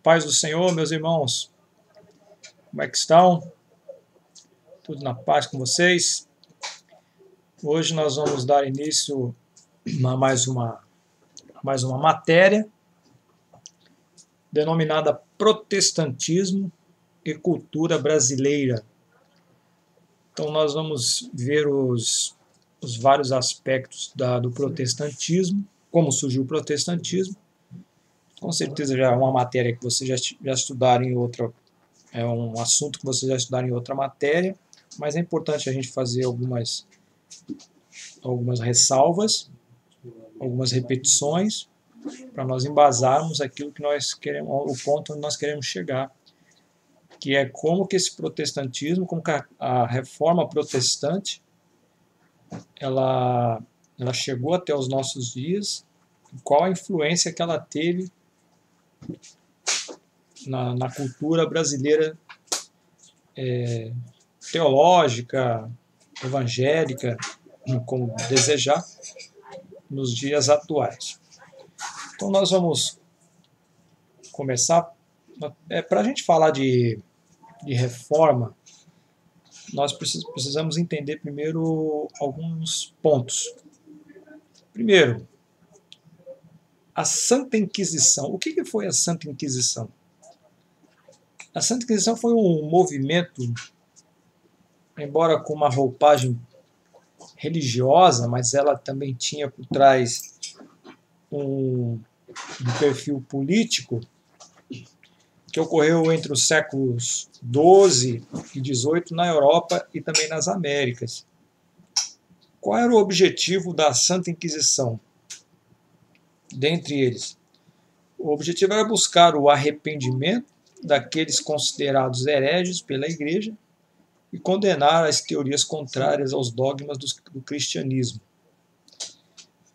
Paz do Senhor, meus irmãos, como é que estão? Tudo na paz com vocês? Hoje nós vamos dar início a mais uma matéria denominada Protestantismo e Cultura Brasileira. Então nós vamos ver os vários aspectos do protestantismo, como surgiu o protestantismo. Com certeza já é uma matéria que vocês já estudaram em outra, é um assunto que vocês já estudaram em outra matéria, mas é importante a gente fazer algumas ressalvas, algumas repetições, para nós embasarmos aquilo que nós queremos, o ponto onde nós queremos chegar, que é como que esse protestantismo, como que a reforma protestante, ela chegou até os nossos dias, qual a influência que ela teve na cultura brasileira teológica, evangélica, como desejar, nos dias atuais. Então nós vamos começar. Para a gente falar de reforma, nós precisamos entender primeiro alguns pontos. Primeiro, a Santa Inquisição. O que foi a Santa Inquisição? A Santa Inquisição foi um movimento, embora com uma roupagem religiosa, mas ela também tinha por trás um perfil político, que ocorreu entre os séculos XII e XVIII na Europa e também nas Américas. Qual era o objetivo da Santa Inquisição? Dentre eles, o objetivo era buscar o arrependimento daqueles considerados hereges pela Igreja e condenar as teorias contrárias aos dogmas do cristianismo.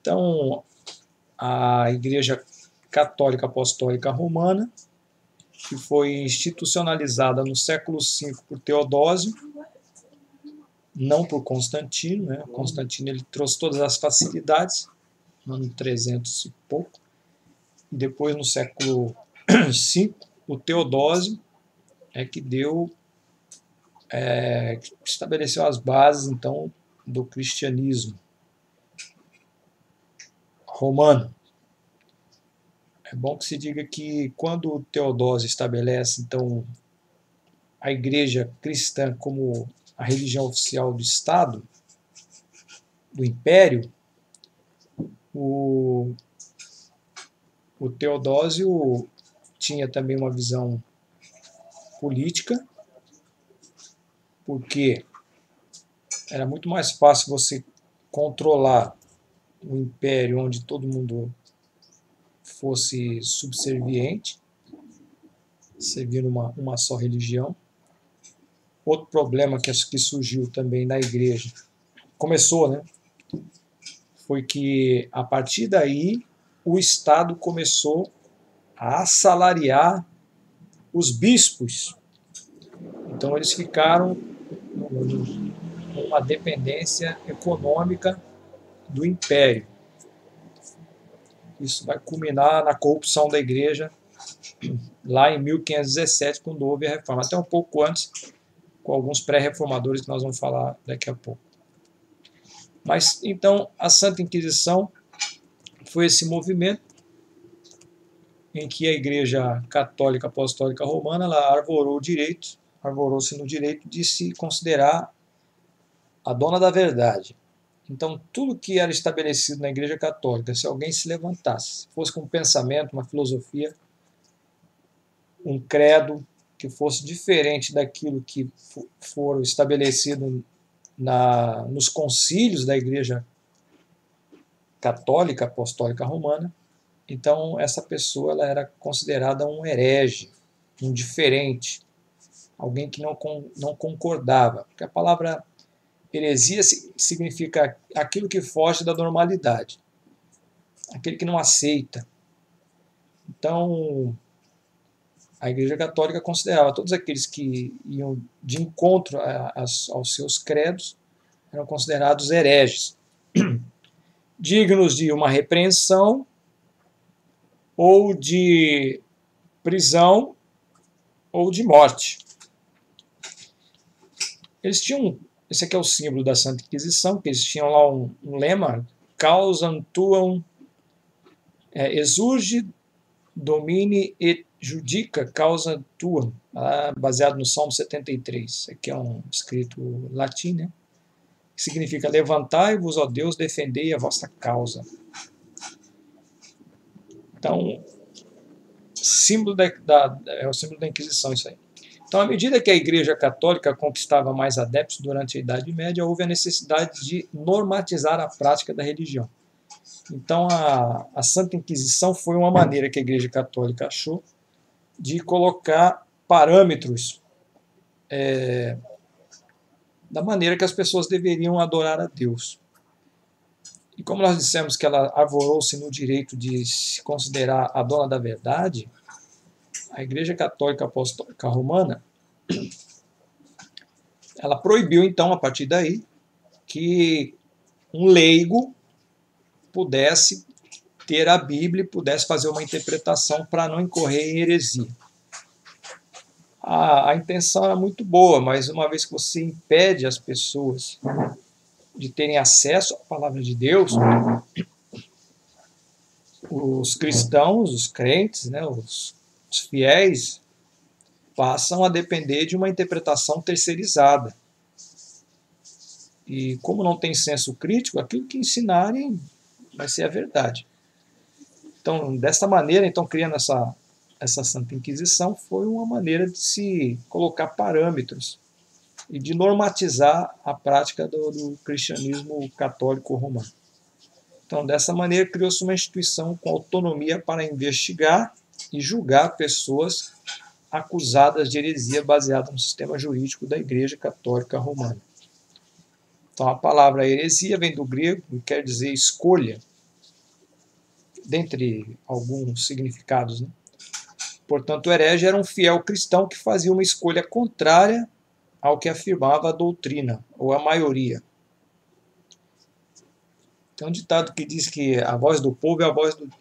Então, a Igreja Católica Apostólica Romana, que foi institucionalizada no século V por Teodósio, não por Constantino, né? Constantino ele trouxe todas as facilidades, no ano 300 e pouco, e depois no século V, o Teodósio é que estabeleceu as bases, então, do cristianismo romano. É bom que se diga que quando o Teodósio estabelece, então, a Igreja cristã como a religião oficial do Estado, do Império, o Teodósio tinha também uma visão política, porque era muito mais fácil você controlar o império onde todo mundo fosse subserviente, servir uma só religião. Outro problema que surgiu também na igreja, começou, né? Foi que a partir daí o Estado começou a assalariar os bispos. Então eles ficaram com uma dependência econômica do império. Isso vai culminar na corrupção da igreja lá em 1517, quando houve a reforma. Até um pouco antes, com alguns pré-reformadores que nós vamos falar daqui a pouco. Mas, então, a Santa Inquisição foi esse movimento em que a Igreja Católica Apostólica Romana ela arvorou-se no direito de se considerar a dona da verdade. Então, tudo que era estabelecido na Igreja Católica, se alguém se levantasse, fosse com um pensamento, uma filosofia, um credo que fosse diferente daquilo que foram estabelecido nos concílios da Igreja Católica Apostólica Romana, então essa pessoa ela era considerada um herege, um diferente, alguém que não concordava, porque a palavra heresia significa aquilo que foge da normalidade, aquele que não aceita. Então, a Igreja Católica considerava todos aqueles que iam de encontro aos seus credos, eram considerados hereges, dignos de uma repreensão ou de prisão ou de morte. Eles tinham, esse aqui é o símbolo da Santa Inquisição, que eles tinham lá um lema, causam tuam exurge domine et judica causa tuam, baseado no Salmo 73. Esse aqui é um escrito latim, né? Que significa levantai-vos, ó Deus, defendei a vossa causa. Então, é o símbolo da Inquisição isso aí. Então, à medida que a Igreja Católica conquistava mais adeptos durante a Idade Média, houve a necessidade de normatizar a prática da religião. Então, a Santa Inquisição foi uma maneira que a Igreja Católica achou de colocar parâmetros da maneira que as pessoas deveriam adorar a Deus. E como nós dissemos que ela arvorou-se no direito de se considerar a dona da verdade, a Igreja Católica Apostólica Romana, ela proibiu, então, a partir daí, que um leigo pudesse ter a Bíblia e pudesse fazer uma interpretação para não incorrer em heresia. A intenção era muito boa, mas uma vez que você impede as pessoas de terem acesso à palavra de Deus, os cristãos, os crentes, né, os fiéis, passam a depender de uma interpretação terceirizada. E como não tem senso crítico, aquilo que ensinarem vai ser a verdade. Então, dessa maneira, então, criando essa Santa Inquisição, foi uma maneira de se colocar parâmetros e de normatizar a prática do cristianismo católico romano. Então, dessa maneira, criou-se uma instituição com autonomia para investigar e julgar pessoas acusadas de heresia baseada no sistema jurídico da Igreja Católica Romana. Então, a palavra heresia vem do grego e quer dizer escolha, dentre alguns significados, né? Portanto, o herege era um fiel cristão que fazia uma escolha contrária ao que afirmava a doutrina, ou a maioria. Tem um ditado que diz que a voz do povo é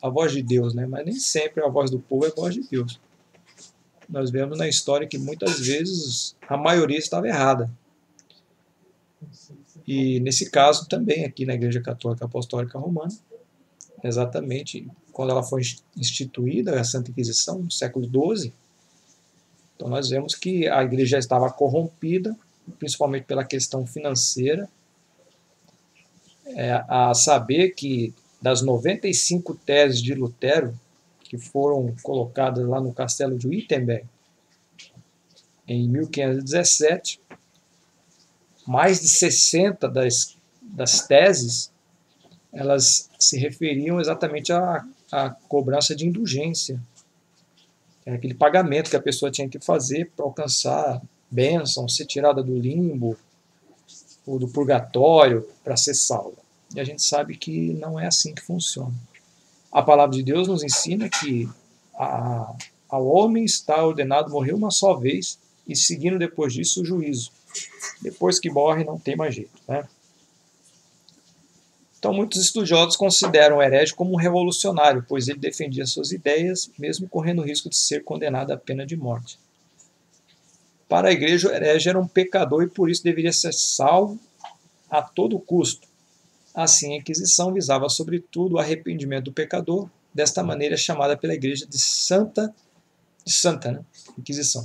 a voz de Deus, né? Mas nem sempre a voz do povo é a voz de Deus. Nós vemos na história que muitas vezes a maioria estava errada. E nesse caso também aqui na Igreja Católica Apostólica Romana, exatamente quando ela foi instituída, a Santa Inquisição, no século XII, então nós vemos que a igreja já estava corrompida, principalmente pela questão financeira, a saber que das 95 teses de Lutero, que foram colocadas lá no castelo de Wittenberg, em 1517, mais de 60 das teses, elas se referiam exatamente à cobrança de indulgência, aquele pagamento que a pessoa tinha que fazer para alcançar bênção, ser tirada do limbo ou do purgatório para ser salva. E a gente sabe que não é assim que funciona. A palavra de Deus nos ensina que ao homem está ordenado morrer uma só vez e seguindo depois disso o juízo. Depois que morre não tem mais jeito, né? Então, muitos estudiosos consideram o herege como um revolucionário, pois ele defendia suas ideias, mesmo correndo o risco de ser condenado à pena de morte. Para a igreja, o herege era um pecador e por isso deveria ser salvo a todo custo. Assim, a Inquisição visava, sobretudo, o arrependimento do pecador, desta maneira chamada pela igreja de Santa, né? Inquisição,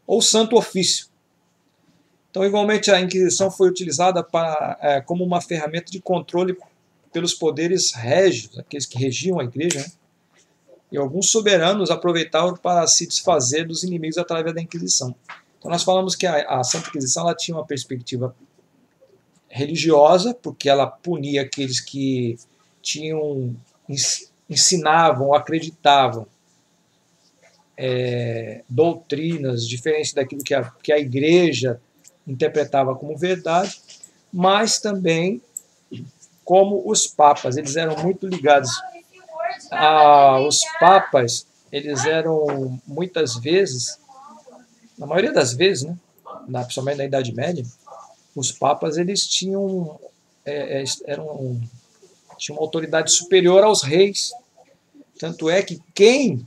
ou Santo Ofício. Então, igualmente, a Inquisição foi utilizada como uma ferramenta de controle pelos poderes régios, aqueles que regiam a igreja, né? E alguns soberanos aproveitavam para se desfazer dos inimigos através da Inquisição. Então, nós falamos que a Santa Inquisição ela tinha uma perspectiva religiosa, porque ela punia aqueles que ensinavam, acreditavam doutrinas diferentes daquilo que a igreja interpretava como verdade, mas também como os papas. Eles eram muito ligados os papas, eles eram muitas vezes, na maioria das vezes, né, principalmente na Idade Média, os papas eles tinham uma autoridade superior aos reis. Tanto é que quem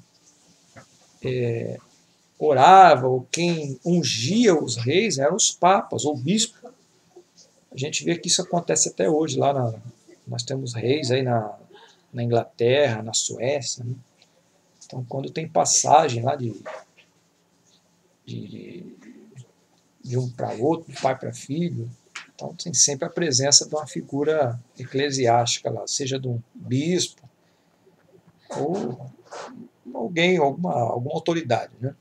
orava, ou quem ungia os reis eram os papas ou bispos. A gente vê que isso acontece até hoje. Nós temos reis aí na Inglaterra, na Suécia, né? Então, quando tem passagem lá de, de um para outro, de pai para filho, então tem sempre a presença de uma figura eclesiástica lá, seja de um bispo ou alguém, alguma autoridade, né?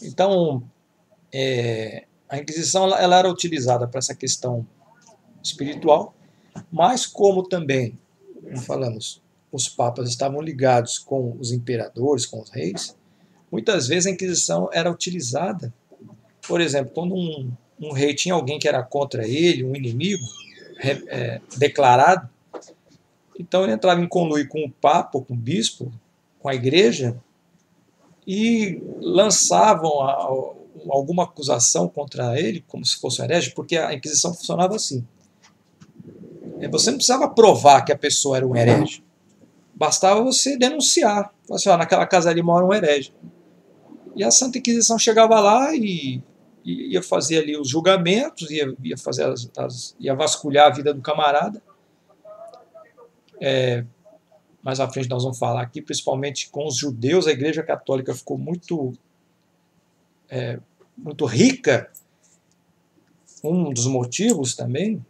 Então, a Inquisição ela era utilizada para essa questão espiritual, mas como também, como falamos, os papas estavam ligados com os imperadores, com os reis, muitas vezes a Inquisição era utilizada, por exemplo, quando um rei tinha alguém que era contra ele, um inimigo declarado, então ele entrava em conluio com o papa, com o bispo, com a igreja, e lançavam alguma acusação contra ele, como se fosse um herege, porque a Inquisição funcionava assim. Você não precisava provar que a pessoa era um herege. Bastava você denunciar. Assim, naquela casa ali mora um herege. E a Santa Inquisição chegava lá e ia fazer ali os julgamentos, ia fazer ia vasculhar a vida do camarada. Mais à frente nós vamos falar aqui, principalmente com os judeus, a Igreja Católica ficou muito rica. Um dos motivos também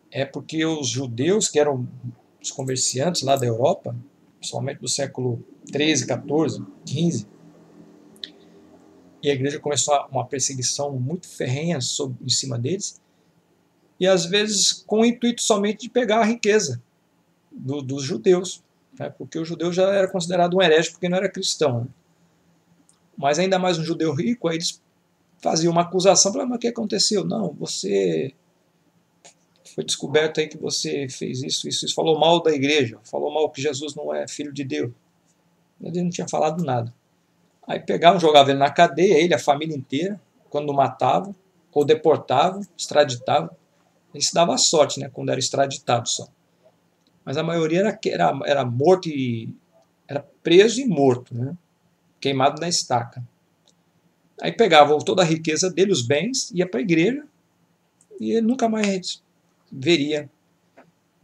é porque os judeus, que eram os comerciantes lá da Europa, principalmente do século XIII, XIV, XV, e a igreja começou uma perseguição muito ferrenha em cima deles, e às vezes com o intuito somente de pegar a riqueza dos judeus, né? Porque o judeu já era considerado um herege porque não era cristão, né? Mas ainda mais um judeu rico, aí eles faziam uma acusação, falavam, mas o que aconteceu? Não, você foi descoberto aí que você fez isso, falou mal da igreja, falou mal que Jesus não é filho de Deus. Ele não tinha falado nada. Aí pegavam, jogavam ele na cadeia, ele, a família inteira, quando matavam, ou deportavam, extraditavam. Ele se dava sorte, né, quando era extraditado só. Mas a maioria era morto era preso e morto, né, queimado na estaca. Aí pegavam toda a riqueza dele, os bens, ia para a igreja e ele nunca mais veria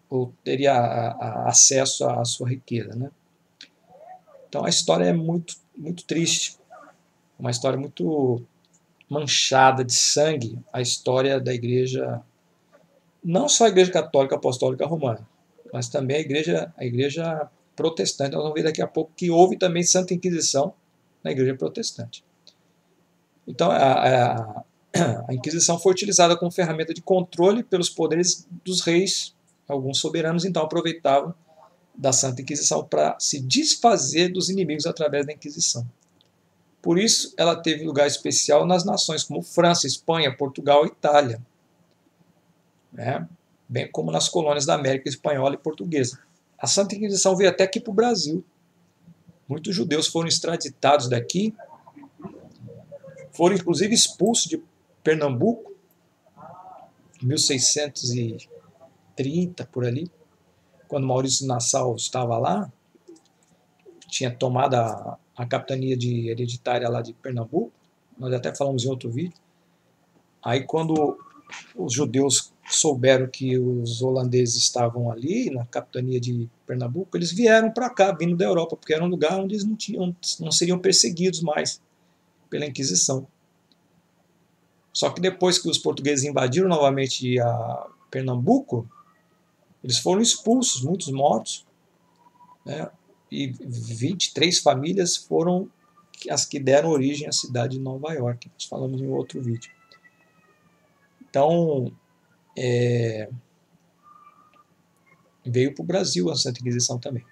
ou teria acesso à sua riqueza, né? Então a história é muito, muito triste, uma história muito manchada de sangue, a história da igreja, não só a igreja católica apostólica romana, mas também a igreja protestante. Nós vamos ver daqui a pouco que houve também Santa Inquisição na igreja protestante. Então a Inquisição foi utilizada como ferramenta de controle pelos poderes dos reis. Alguns soberanos então aproveitavam da Santa Inquisição para se desfazer dos inimigos através da Inquisição. Por isso, ela teve lugar especial nas nações como França, Espanha, Portugal e Itália, né? Bem como nas colônias da América Espanhola e Portuguesa. A Santa Inquisição veio até aqui para o Brasil. Muitos judeus foram extraditados daqui, foram inclusive expulsos de Pernambuco, em 1630, por ali, quando Maurício Nassau estava lá, tinha tomado a capitania hereditária lá de Pernambuco, nós até falamos em outro vídeo. Aí quando os judeus souberam que os holandeses estavam ali na capitania de Pernambuco, eles vieram para cá, vindo da Europa, porque era um lugar onde eles não seriam perseguidos mais pela Inquisição. Só que depois que os portugueses invadiram novamente a Pernambuco, eles foram expulsos, muitos mortos, né? E 23 famílias foram as que deram origem à cidade de Nova York. Nós falamos em outro vídeo. Então, veio para o Brasil a Santa Inquisição também.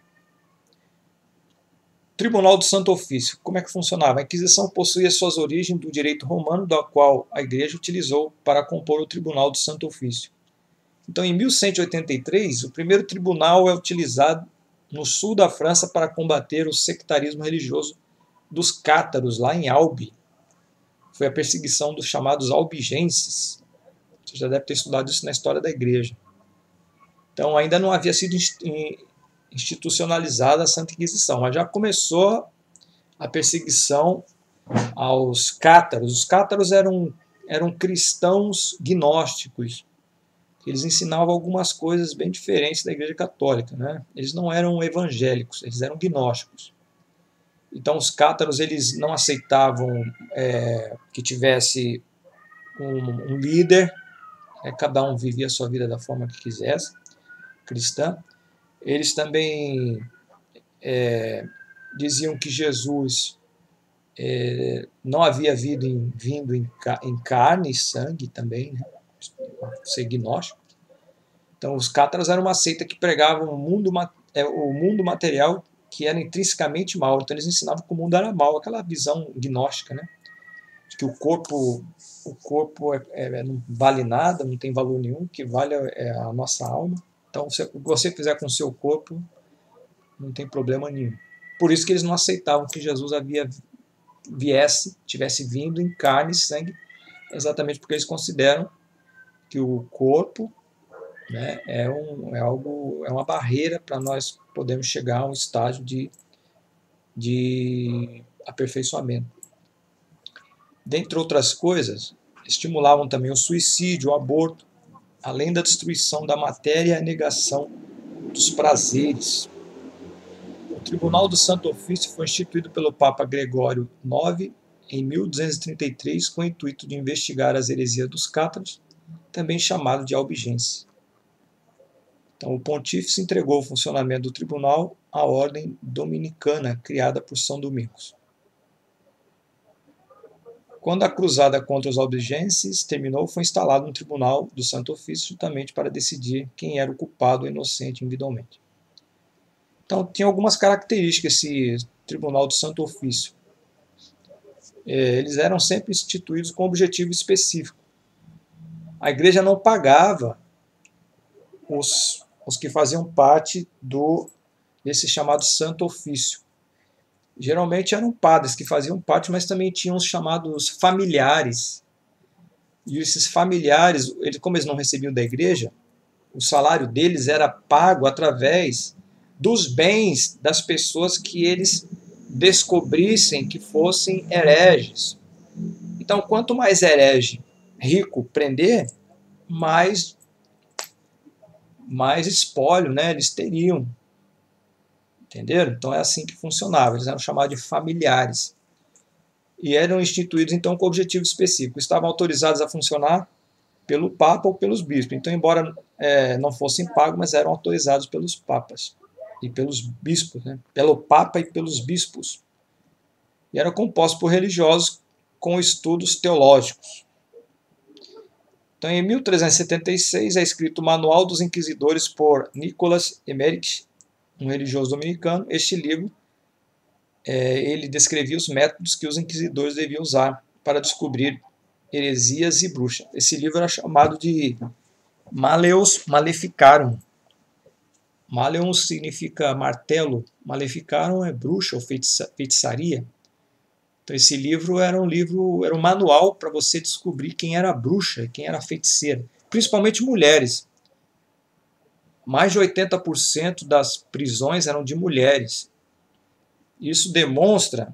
Tribunal do Santo Ofício. Como é que funcionava? A Inquisição possuía suas origens do direito romano, da qual a Igreja utilizou para compor o Tribunal do Santo Ofício. Então, em 1183, o primeiro tribunal é utilizado no sul da França para combater o sectarismo religioso dos cátaros, lá em Albi. Foi a perseguição dos chamados albigenses. Você já deve ter estudado isso na história da Igreja. Então, ainda não havia sido institucionalizada a Santa Inquisição, mas já começou a perseguição aos cátaros. Os cátaros eram cristãos gnósticos. Eles ensinavam algumas coisas bem diferentes da Igreja Católica, né? Eles não eram evangélicos, eles eram gnósticos. Então os cátaros eles não aceitavam que tivesse um líder, cada um vivia a sua vida da forma que quisesse, cristã. Eles também diziam que Jesus não havia vindo em carne e sangue também, né? Ser gnóstico. Então os cátaros eram uma seita que pregavam o mundo material que era intrinsecamente mal. Então eles ensinavam que o mundo era mal, aquela visão gnóstica, né? De que o corpo não vale nada, não tem valor nenhum, o que vale é a nossa alma. Então o que você fizer com o seu corpo não tem problema nenhum. Por isso que eles não aceitavam que Jesus tivesse vindo em carne e sangue, exatamente porque eles consideram que o corpo, né, é uma barreira para nós podermos chegar a um estágio de aperfeiçoamento. Dentre outras coisas, estimulavam também o suicídio, o aborto, além da destruição da matéria e a negação dos prazeres. O Tribunal do Santo Ofício foi instituído pelo Papa Gregório IX em 1233 com o intuito de investigar as heresias dos cátaros, também chamado de albigência. Então, o pontífice entregou o funcionamento do tribunal à ordem dominicana, criada por São Domingos. Quando a cruzada contra os albigenses terminou, foi instalado um tribunal do Santo Ofício justamente para decidir quem era o culpado ou inocente individualmente. Então, tinha algumas características esse tribunal do Santo Ofício. Eles eram sempre instituídos com um objetivo específico. A igreja não pagava os que faziam parte desse chamado Santo Ofício. Geralmente eram padres que faziam parte, mas também tinham os chamados familiares. E esses familiares, como eles não recebiam da igreja, o salário deles era pago através dos bens das pessoas que eles descobrissem que fossem hereges. Então, quanto mais herege rico prender, mais espólio, né, eles teriam. Entenderam? Então é assim que funcionava. Eles eram chamados de familiares. E eram instituídos, então, com objetivo específico. Estavam autorizados a funcionar pelo Papa ou pelos bispos. Então, embora não fossem pagos, mas eram autorizados pelos papas e pelos bispos, né? Pelo Papa e pelos bispos. E eram compostos por religiosos com estudos teológicos. Então, em 1376, é escrito o Manual dos Inquisidores por Nicolas Emmerich, um religioso dominicano. Este livro ele descrevia os métodos que os inquisidores deviam usar para descobrir heresias e bruxas. Esse livro era chamado de Malleus Maleficarum. Malleum significa martelo, Maleficarum é bruxa ou feitiçaria. Então esse livro era um manual para você descobrir quem era bruxa e quem era feiticeira, principalmente mulheres. Mais de 80% das prisões eram de mulheres. Isso demonstra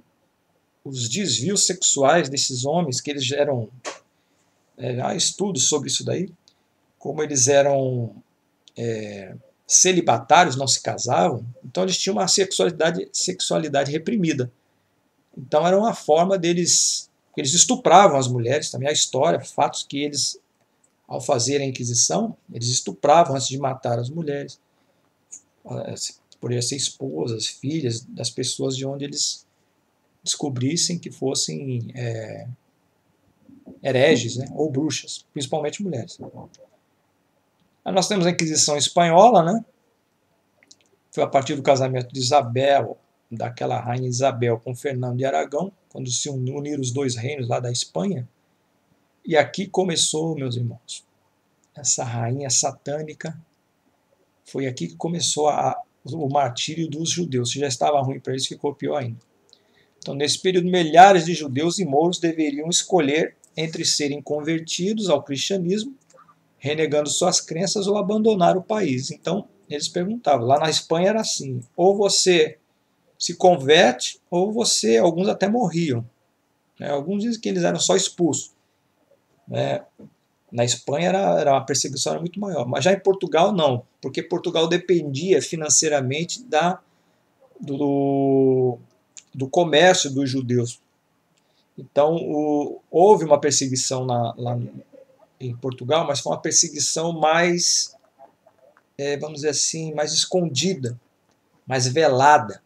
os desvios sexuais desses homens, que eles eram... há estudos sobre isso daí, como eles eram celibatários, não se casavam, então eles tinham uma sexualidade reprimida. Então era uma forma deles... Eles estupravam as mulheres também. A história, fatos que eles, ao fazerem a Inquisição, eles estupravam antes de matar as mulheres. Poderia ser esposas, filhas das pessoas de onde eles descobrissem que fossem hereges, né, ou bruxas, principalmente mulheres. Aí nós temos a Inquisição Espanhola, né? Foi a partir do casamento de Isabel, daquela rainha Isabel, com Fernando de Aragão, quando se uniram os dois reinos lá da Espanha. E aqui começou, meus irmãos, essa rainha satânica. Foi aqui que começou o martírio dos judeus. Se já estava ruim para eles, ficou pior ainda. Então, nesse período, milhares de judeus e mouros deveriam escolher entre serem convertidos ao cristianismo, renegando suas crenças, ou abandonar o país. Então, eles perguntavam. Lá na Espanha era assim: ou você se converte ou você, alguns até morriam. Né? Alguns dizem que eles eram só expulsos. Né? Na Espanha a perseguição era muito maior, mas já em Portugal não, porque Portugal dependia financeiramente do comércio dos judeus. Então houve uma perseguição lá em Portugal, mas foi uma perseguição mais, vamos dizer assim, mais escondida, mais velada.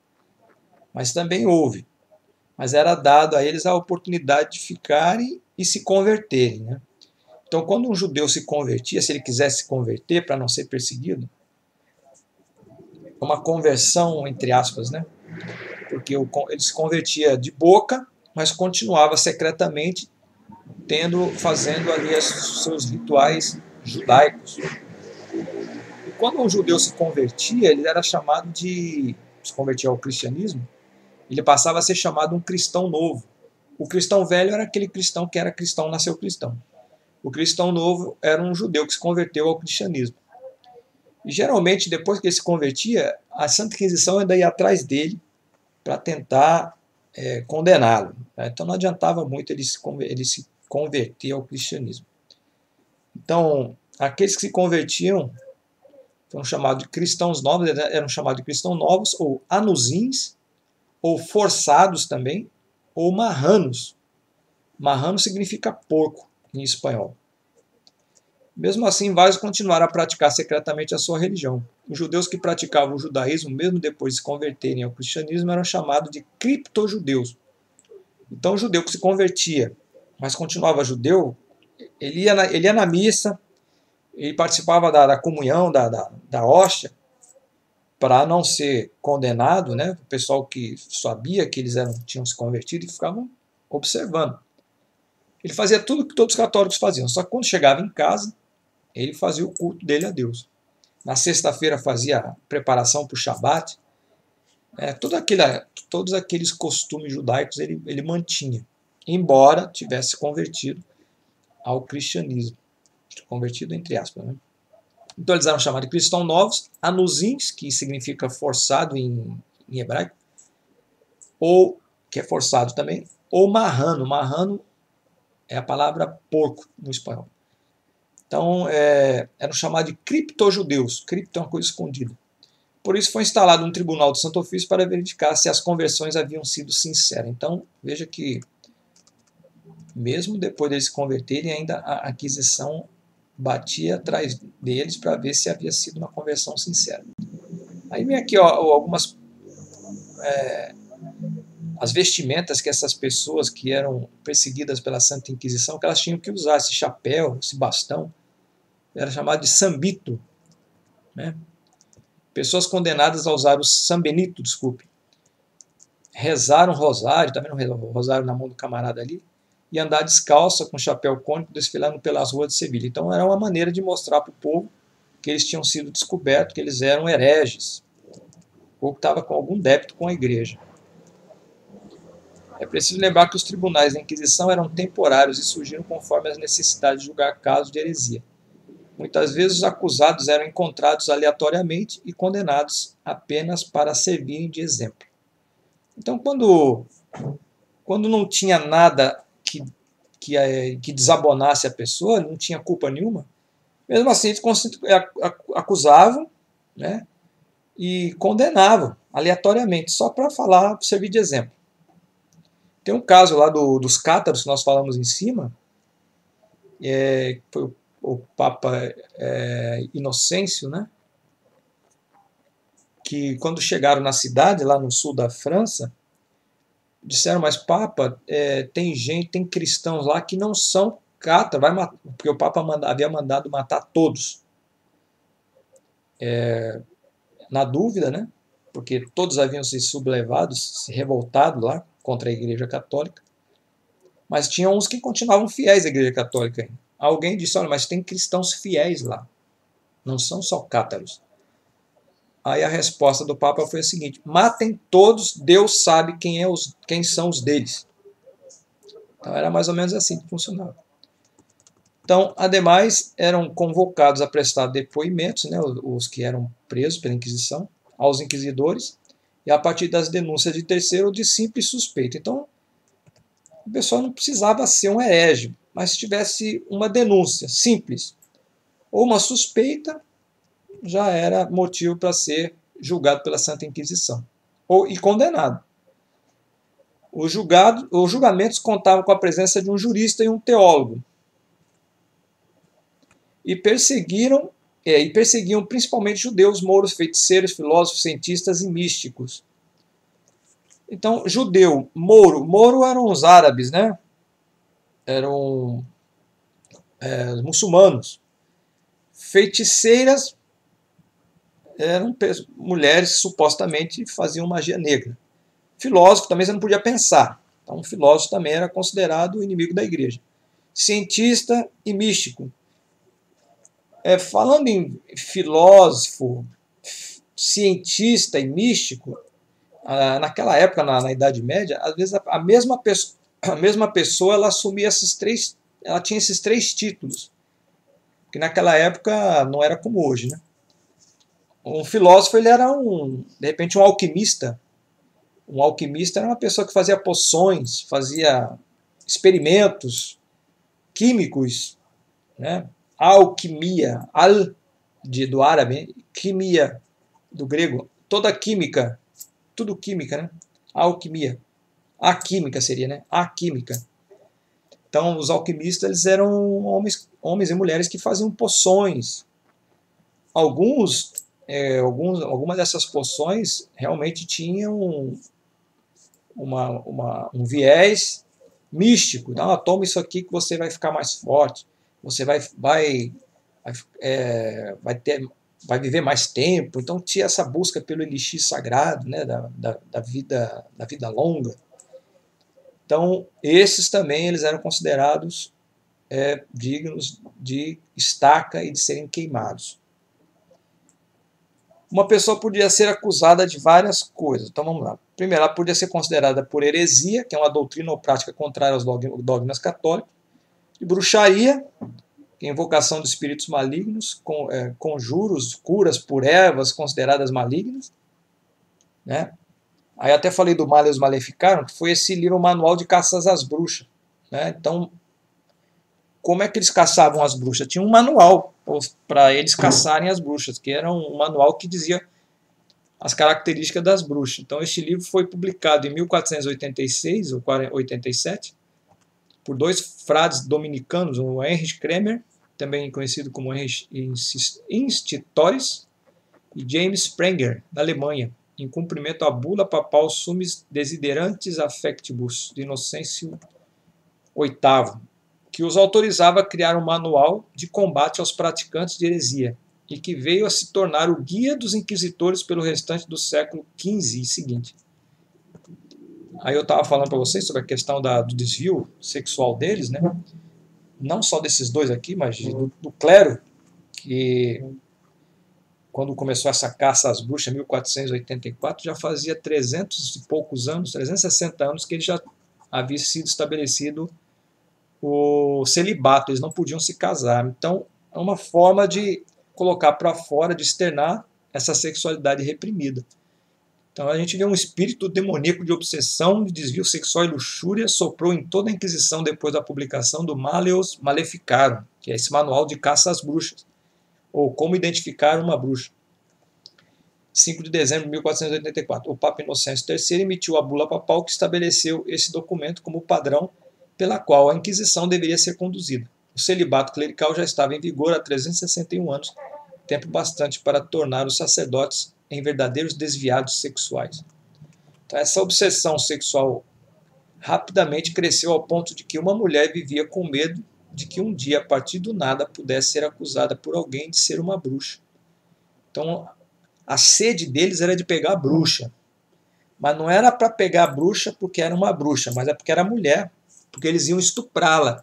Mas também houve. Mas era dado a eles a oportunidade de ficarem e se converterem. Né? Então, quando um judeu se convertia, se ele quisesse se converter para não ser perseguido, uma conversão, entre aspas, né? Porque ele se convertia de boca, mas continuava secretamente fazendo ali os seus rituais judaicos. E quando um judeu se convertia, ele era chamado se convertia ao cristianismo, ele passava a ser chamado um cristão novo. O cristão velho era aquele cristão que era cristão, nasceu cristão. O cristão novo era um judeu que se converteu ao cristianismo. E geralmente, depois que ele se convertia, a Santa Inquisição ainda ia atrás dele para tentar condená-lo. Então não adiantava muito ele se converter ao cristianismo. Então, aqueles que se convertiam foram chamados de cristãos novos, eram chamados de cristãos novos, ou anusins, ou forçados também, ou marranos. Marrano significa porco em espanhol. Mesmo assim, vários continuaram a praticar secretamente a sua religião. Os judeus que praticavam o judaísmo, mesmo depois de se converterem ao cristianismo, eram chamados de criptojudeus. Então, o judeu que se convertia, mas continuava judeu, ele ia na missa, ele participava da comunhão, da hóstia, para não ser condenado, né? O pessoal que sabia que eles tinham se convertido e ficavam observando. Ele fazia tudo que todos os católicos faziam, só que quando chegava em casa, ele fazia o culto dele a Deus. Na sexta-feira fazia a preparação para o Shabat. Todos aqueles costumes judaicos ele mantinha, embora tivesse convertido ao cristianismo. Convertido entre aspas. Né? Então eles eram chamados de cristãos novos, anusins, que significa forçado em hebraico, ou que é forçado também, ou marrano. Marrano é a palavra porco no espanhol. Então, eram chamados de criptojudeus. Cripto é uma coisa escondida. Por isso foi instalado um tribunal do Santo Ofício para verificar se as conversões haviam sido sinceras. Então, veja que, mesmo depois deles se converterem, ainda a Inquisição batia atrás deles para ver se havia sido uma conversão sincera. Aí vem aqui algumas as vestimentas que essas pessoas que eram perseguidas pela Santa Inquisição, que elas tinham que usar esse chapéu, esse bastão, era chamado de sambito. Né? Pessoas condenadas a usar o sambenito, rezar um rosário, também não o rosário na mão do camarada ali, e andar descalça com chapéu cônico desfilando pelas ruas de Sevilha. Então era uma maneira de mostrar para o povo que eles tinham sido descobertos, que eles eram hereges, ou que estavam com algum débito com a igreja. É preciso lembrar que os tribunais da Inquisição eram temporários e surgiram conforme as necessidades de julgar casos de heresia. Muitas vezes os acusados eram encontrados aleatoriamente e condenados apenas para servirem de exemplo. Então, quando não tinha nada que desabonasse a pessoa, não tinha culpa nenhuma, mesmo assim eles acusavam, né, e condenavam aleatoriamente, só para servir de exemplo. Tem um caso lá dos cátaros que nós falamos em cima, foi o Papa Inocêncio, né, que quando chegaram na cidade, lá no sul da França, disseram, mas Papa, tem cristãos lá que não são cátaros, porque o Papa havia mandado matar todos. Na dúvida, né, porque todos haviam se sublevados, se revoltado lá contra a Igreja Católica, mas tinha uns que continuavam fiéis à Igreja Católica ainda. Alguém disse, olha, mas tem cristãos fiéis lá, não são só cátaros. Aí a resposta do Papa foi a seguinte, matem todos, Deus sabe quem são os deles. Então era mais ou menos assim que funcionava. Então, ademais, eram convocados a prestar depoimentos, né, os que eram presos pela Inquisição, aos inquisidores, e a partir das denúncias de terceiro ou de simples suspeito. Então, o pessoal não precisava ser um herege, mas se tivesse uma denúncia simples ou uma suspeita, já era motivo para ser julgado pela Santa Inquisição e condenado. Os julgamentos contavam com a presença de um jurista e um teólogo. E perseguiam principalmente judeus, mouros, feiticeiros, filósofos, cientistas e místicos. Então, judeu, mouro eram os árabes, né? Eram os muçulmanos. Feiticeiras eram mulheres que supostamente faziam magia negra. Filósofo também você não podia pensar. Então, filósofo também era considerado o inimigo da igreja. Cientista e místico. Falando em filósofo, cientista e místico, naquela época, na Idade Média, às vezes a mesma pessoa ela assumia ela tinha esses três títulos, que naquela época não era como hoje, né? Um filósofo ele era de repente um alquimista. Um alquimista era uma pessoa que fazia poções, fazia experimentos químicos, né? Alquimia, do árabe, quimia do grego, toda química, tudo química, né? Alquimia. A química seria, né? A química. Então, os alquimistas eles eram homens e mulheres que faziam poções. Algumas dessas poções realmente tinham um viés místico. Não, toma isso aqui que você vai ficar mais forte. Você vai viver mais tempo. Então tinha essa busca pelo elixir sagrado, né, da vida longa. Então esses também eles eram considerados dignos de estaca e de serem queimados. Uma pessoa podia ser acusada de várias coisas. Então vamos lá. Primeiro, ela podia ser considerada por heresia, que é uma doutrina ou prática contrária aos dogmas católicos, de bruxaria, que é invocação de espíritos malignos, conjuros, curas por ervas consideradas malignas, né? Aí até falei do Maleus Maleficarum, que foi esse livro manual de caças às bruxas, né? Então, como é que eles caçavam as bruxas? Tinha um manual para eles caçarem as bruxas, que era um manual que dizia as características das bruxas. Então, este livro foi publicado em 1486 ou 87 por dois frades dominicanos, o Heinrich Kremer, também conhecido como Heinrich Institores, e James Sprenger, da Alemanha, em cumprimento à bula papal Summis Desiderantis Affectibus, de Inocêncio VIII, que os autorizava a criar um manual de combate aos praticantes de heresia, e que veio a se tornar o guia dos inquisitores pelo restante do século XV e seguinte. Aí eu estava falando para vocês sobre a questão do desvio sexual deles, né? Não só desses dois aqui, mas do clero, que quando começou essa caça às bruxas em 1484, já fazia 300 e poucos anos, 360 anos, que ele já havia sido estabelecido o celibato, eles não podiam se casar. Então, é uma forma de colocar para fora, de externar essa sexualidade reprimida. Então, a gente vê um espírito demoníaco de obsessão, de desvio sexual e luxúria soprou em toda a Inquisição depois da publicação do Maleus Maleficarum, que é esse manual de caça às bruxas, ou como identificar uma bruxa. 5 de dezembro de 1484, o Papa Inocêncio III emitiu a bula papal que estabeleceu esse documento como padrão pela qual a Inquisição deveria ser conduzida. O celibato clerical já estava em vigor há 361 anos, tempo bastante para tornar os sacerdotes em verdadeiros desviados sexuais. Então, essa obsessão sexual rapidamente cresceu ao ponto de que uma mulher vivia com medo de que um dia, a partir do nada, pudesse ser acusada por alguém de ser uma bruxa. Então, a sede deles era de pegar a bruxa. Mas não era para pegar a bruxa porque era uma bruxa, mas é porque era mulher, porque eles iam estuprá-la.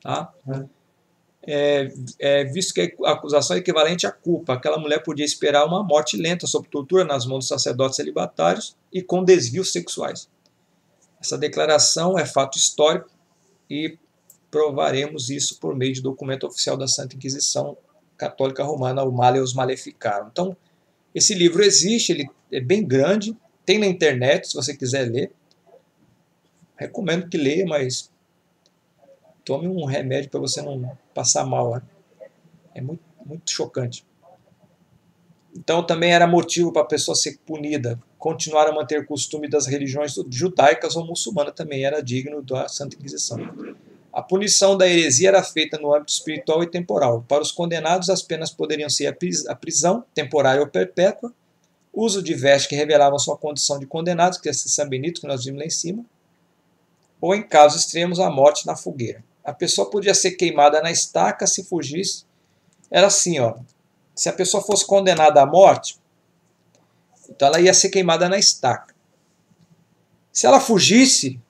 Tá? Visto que a acusação é equivalente à culpa, aquela mulher podia esperar uma morte lenta sob tortura nas mãos dos sacerdotes celibatários e com desvios sexuais. Essa declaração é fato histórico e provaremos isso por meio de documento oficial da Santa Inquisição Católica Romana, o Maleus Maleficarum. Então, Esse livro existe, ele é bem grande, tem na internet, se você quiser ler. Recomendo que leia, mas tome um remédio para você não passar mal. Né? É muito, muito chocante. Então também era motivo para a pessoa ser punida. Continuar a manter o costume das religiões judaicas ou muçulmanas também era digno da Santa Inquisição. A punição da heresia era feita no âmbito espiritual e temporal. Para os condenados, as penas poderiam ser a prisão, temporária ou perpétua, uso de vestes que revelavam sua condição de condenados, que é esse San Benito que nós vimos lá em cima, ou em casos extremos, a morte na fogueira. A pessoa podia ser queimada na estaca se fugisse. Era assim, ó. Se a pessoa fosse condenada à morte, então ela ia ser queimada na estaca. Se ela fugisse,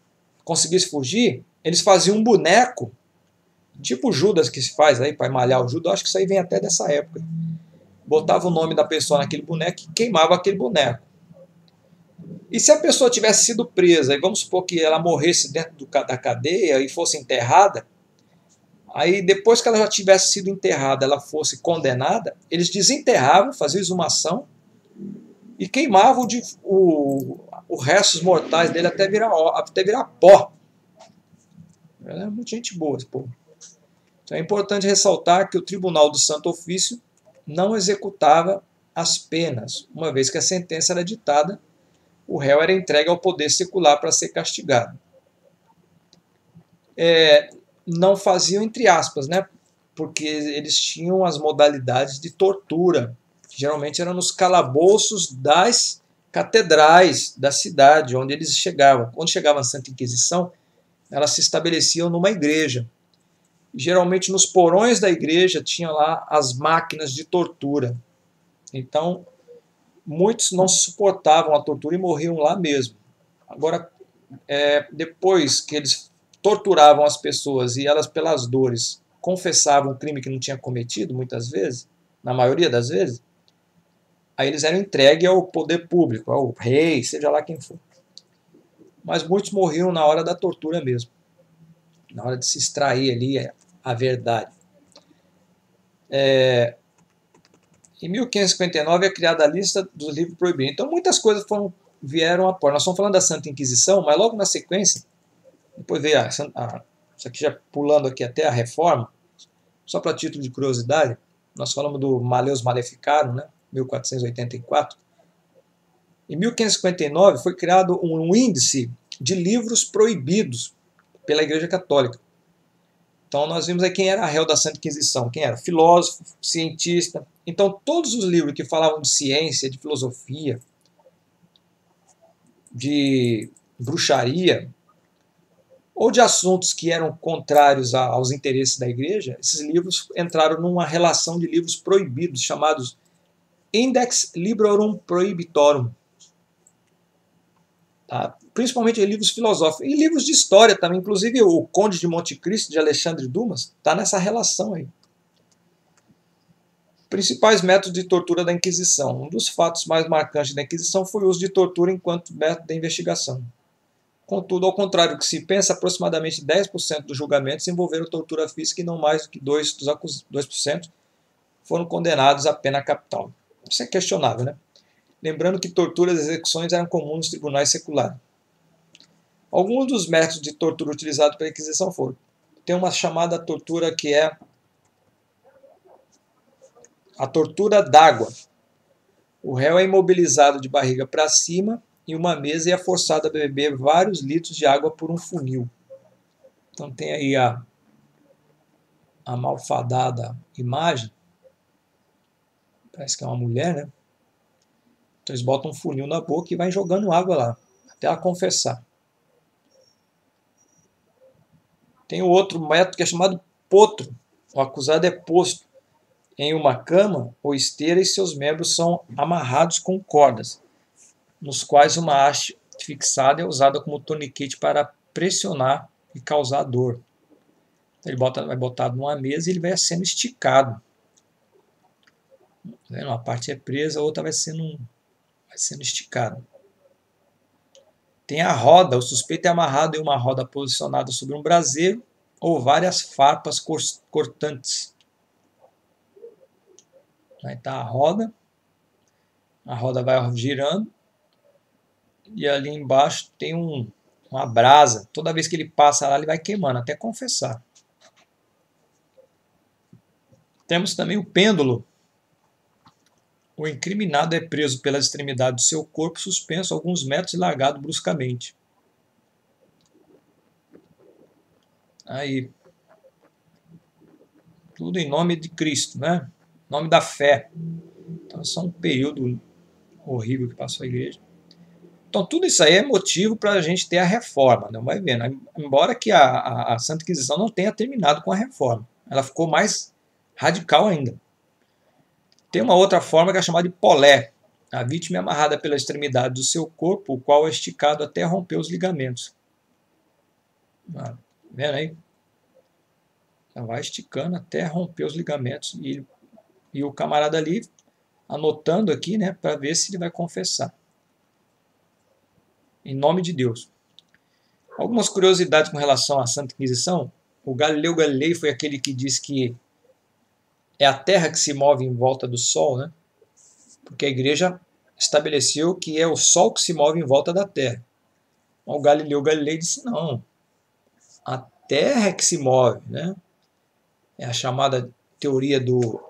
conseguisse fugir, eles faziam um boneco, tipo o Judas que se faz aí para malhar o Judas, acho que isso aí vem até dessa época. Botava o nome da pessoa naquele boneco e queimava aquele boneco. E se a pessoa tivesse sido presa, e vamos supor que ela morresse dentro da cadeia e fosse enterrada, aí depois que ela já tivesse sido enterrada, ela fosse condenada, eles desenterravam, faziam exumação e queimavam os restos mortais dele até virar pó. É muita gente boa esse povo. Então é importante ressaltar que o Tribunal do Santo Ofício não executava as penas. Uma vez que a sentença era ditada, o réu era entregue ao poder secular para ser castigado. Não faziam entre aspas, né? Porque eles tinham as modalidades de tortura, que geralmente eram nos calabouços das catedrais da cidade, onde eles chegavam. Quando chegava a Santa Inquisição, elas se estabeleciam numa igreja. Geralmente nos porões da igreja tinha lá as máquinas de tortura. Então, muitos não suportavam a tortura e morriam lá mesmo. Agora, depois que eles torturavam as pessoas e elas, pelas dores, confessavam um crime que não tinha cometido, muitas vezes, na maioria das vezes, aí eles eram entregues ao poder público, ao rei, seja lá quem for. Mas muitos morriam na hora da tortura mesmo, na hora de se extrair ali a verdade. Em 1559 é criada a lista dos livros proibidos. Então muitas coisas vieram a pôr. Nós estamos falando da Santa Inquisição, mas logo na sequência, depois veio isso aqui já pulando aqui até a Reforma, só para título de curiosidade, nós falamos do Maleus Maleficarum, né, 1484. Em 1559 foi criado um índice de livros proibidos pela Igreja Católica. Então nós vimos aí quem era réu da Santa Inquisição, quem era filósofo, cientista. Então todos os livros que falavam de ciência, de filosofia, de bruxaria, ou de assuntos que eram contrários aos interesses da igreja, esses livros entraram numa relação de livros proibidos, chamados Index Librorum Prohibitorum. Tá? Principalmente livros filosóficos e livros de história também, inclusive o Conde de Monte Cristo, de Alexandre Dumas, está nessa relação aí. Principais métodos de tortura da Inquisição. Um dos fatos mais marcantes da Inquisição foi o uso de tortura enquanto método de investigação. Contudo, ao contrário do que se pensa, aproximadamente 10% dos julgamentos envolveram tortura física e não mais do que 2% foram condenados à pena capital. Isso é questionável, né? Lembrando que torturas e execuções eram comuns nos tribunais seculares. Alguns dos métodos de tortura utilizados pela Inquisição foram: tem uma chamada tortura que é a tortura d'água. O réu é imobilizado de barriga para cima em uma mesa e é forçado a beber vários litros de água por um funil. Então tem aí a malfadada imagem. Parece que é uma mulher, né? Então eles botam um funil na boca e vai jogando água lá, até ela confessar. Tem o outro método que é chamado potro. O acusado é posto em uma cama ou esteira e seus membros são amarrados com cordas, nos quais uma haste fixada é usada como torniquete para pressionar e causar dor. Ele vai botado numa mesa e ele vai sendo esticado. Uma parte é presa, a outra vai sendo esticado. Tem a roda, o suspeito é amarrado em uma roda posicionada sobre um braseiro ou várias farpas cortantes. Aí está a roda A roda vai girando e ali embaixo tem uma brasa. Toda vez que ele passa lá, ele vai queimando, até confessar. Temos também o pêndulo. O incriminado é preso pelas extremidades do seu corpo, suspenso alguns metros e largado bruscamente. Aí, tudo em nome de Cristo, né? Em nome da fé. Então, é só um período horrível que passou a igreja. Então, tudo isso aí é motivo para a gente ter a reforma. Não vai vendo. Embora que a Santa Inquisição não tenha terminado com a reforma. Ela ficou mais radical ainda. Tem uma outra forma que é chamada de polé. A vítima é amarrada pela extremidade do seu corpo, o qual é esticado até romper os ligamentos. Vendo aí? Ela vai esticando até romper os ligamentos. E o camarada ali anotando aqui, né, para ver se ele vai confessar. Em nome de Deus. Algumas curiosidades com relação à Santa Inquisição. O Galileu Galilei foi aquele que disse que é a Terra que se move em volta do Sol, né? Porque a Igreja estabeleceu que é o Sol que se move em volta da Terra. O Galileu Galilei disse não, a Terra é que se move, né? É a chamada teoria do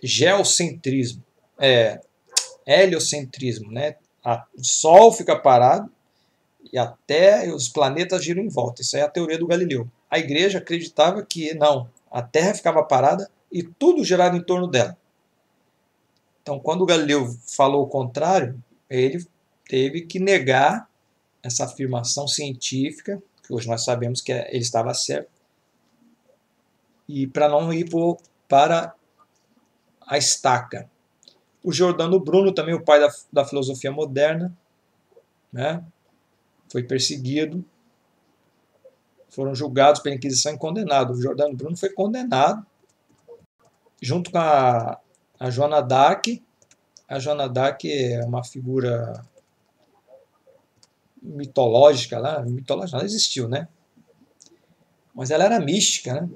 geocentrismo, heliocentrismo, né? O Sol fica parado e a Terra e os planetas giram em volta. Isso é a teoria do Galileu. A Igreja acreditava que não, a Terra ficava parada e tudo girava em torno dela. Então, quando o Galileu falou o contrário, ele teve que negar essa afirmação científica, que hoje nós sabemos que ele estava certo, e para não ir para a estaca. O Giordano Bruno, também o pai da filosofia moderna, né, foi perseguido, foram julgados pela Inquisição e condenados. O Giordano Bruno foi condenado, junto com a Joana d'Arc. A Joana d'Arc é uma figura mitológica lá, mitológica não existiu, né? Mas ela era mística, né?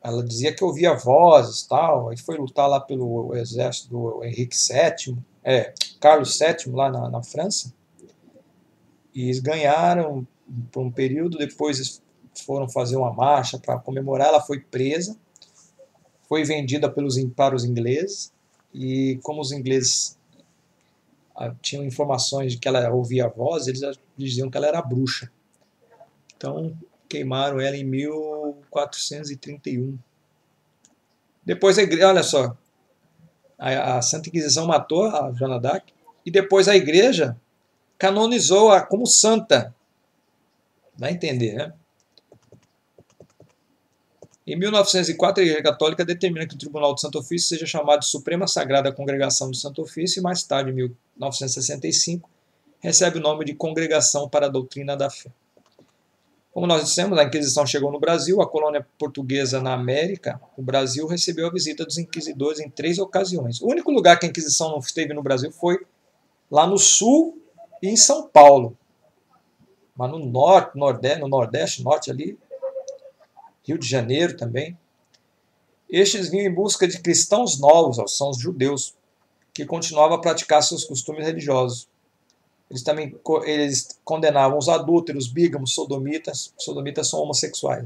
Ela dizia que ouvia vozes, tal, aí foi lutar lá pelo exército do Henrique VII, Carlos VII lá na França, e eles ganharam por um período, depois foram fazer uma marcha para comemorar, ela foi presa, foi vendida para os ingleses, e como os ingleses tinham informações de que ela ouvia voz, eles diziam que ela era bruxa. Então, queimaram ela em 1431. Depois a igreja, olha só, a Santa Inquisição matou a Joana d'Arc e depois a igreja canonizou-a como santa. Vai entender, né? Em 1904, a Igreja Católica determina que o Tribunal do Santo Ofício seja chamado de Suprema Sagrada Congregação do Santo Ofício e mais tarde, em 1965, recebe o nome de Congregação para a Doutrina da Fé. Como nós dissemos, a Inquisição chegou no Brasil, a colônia portuguesa na América, o Brasil recebeu a visita dos inquisidores em 3 ocasiões. O único lugar que a Inquisição não esteve no Brasil foi lá no sul e em São Paulo. Mas no norte, no nordeste, norte ali, Rio de Janeiro também. Estes vinham em busca de cristãos novos, são os judeus, que continuavam a praticar seus costumes religiosos. Eles condenavam os adúlteros, bígamos, sodomitas. Sodomitas são homossexuais.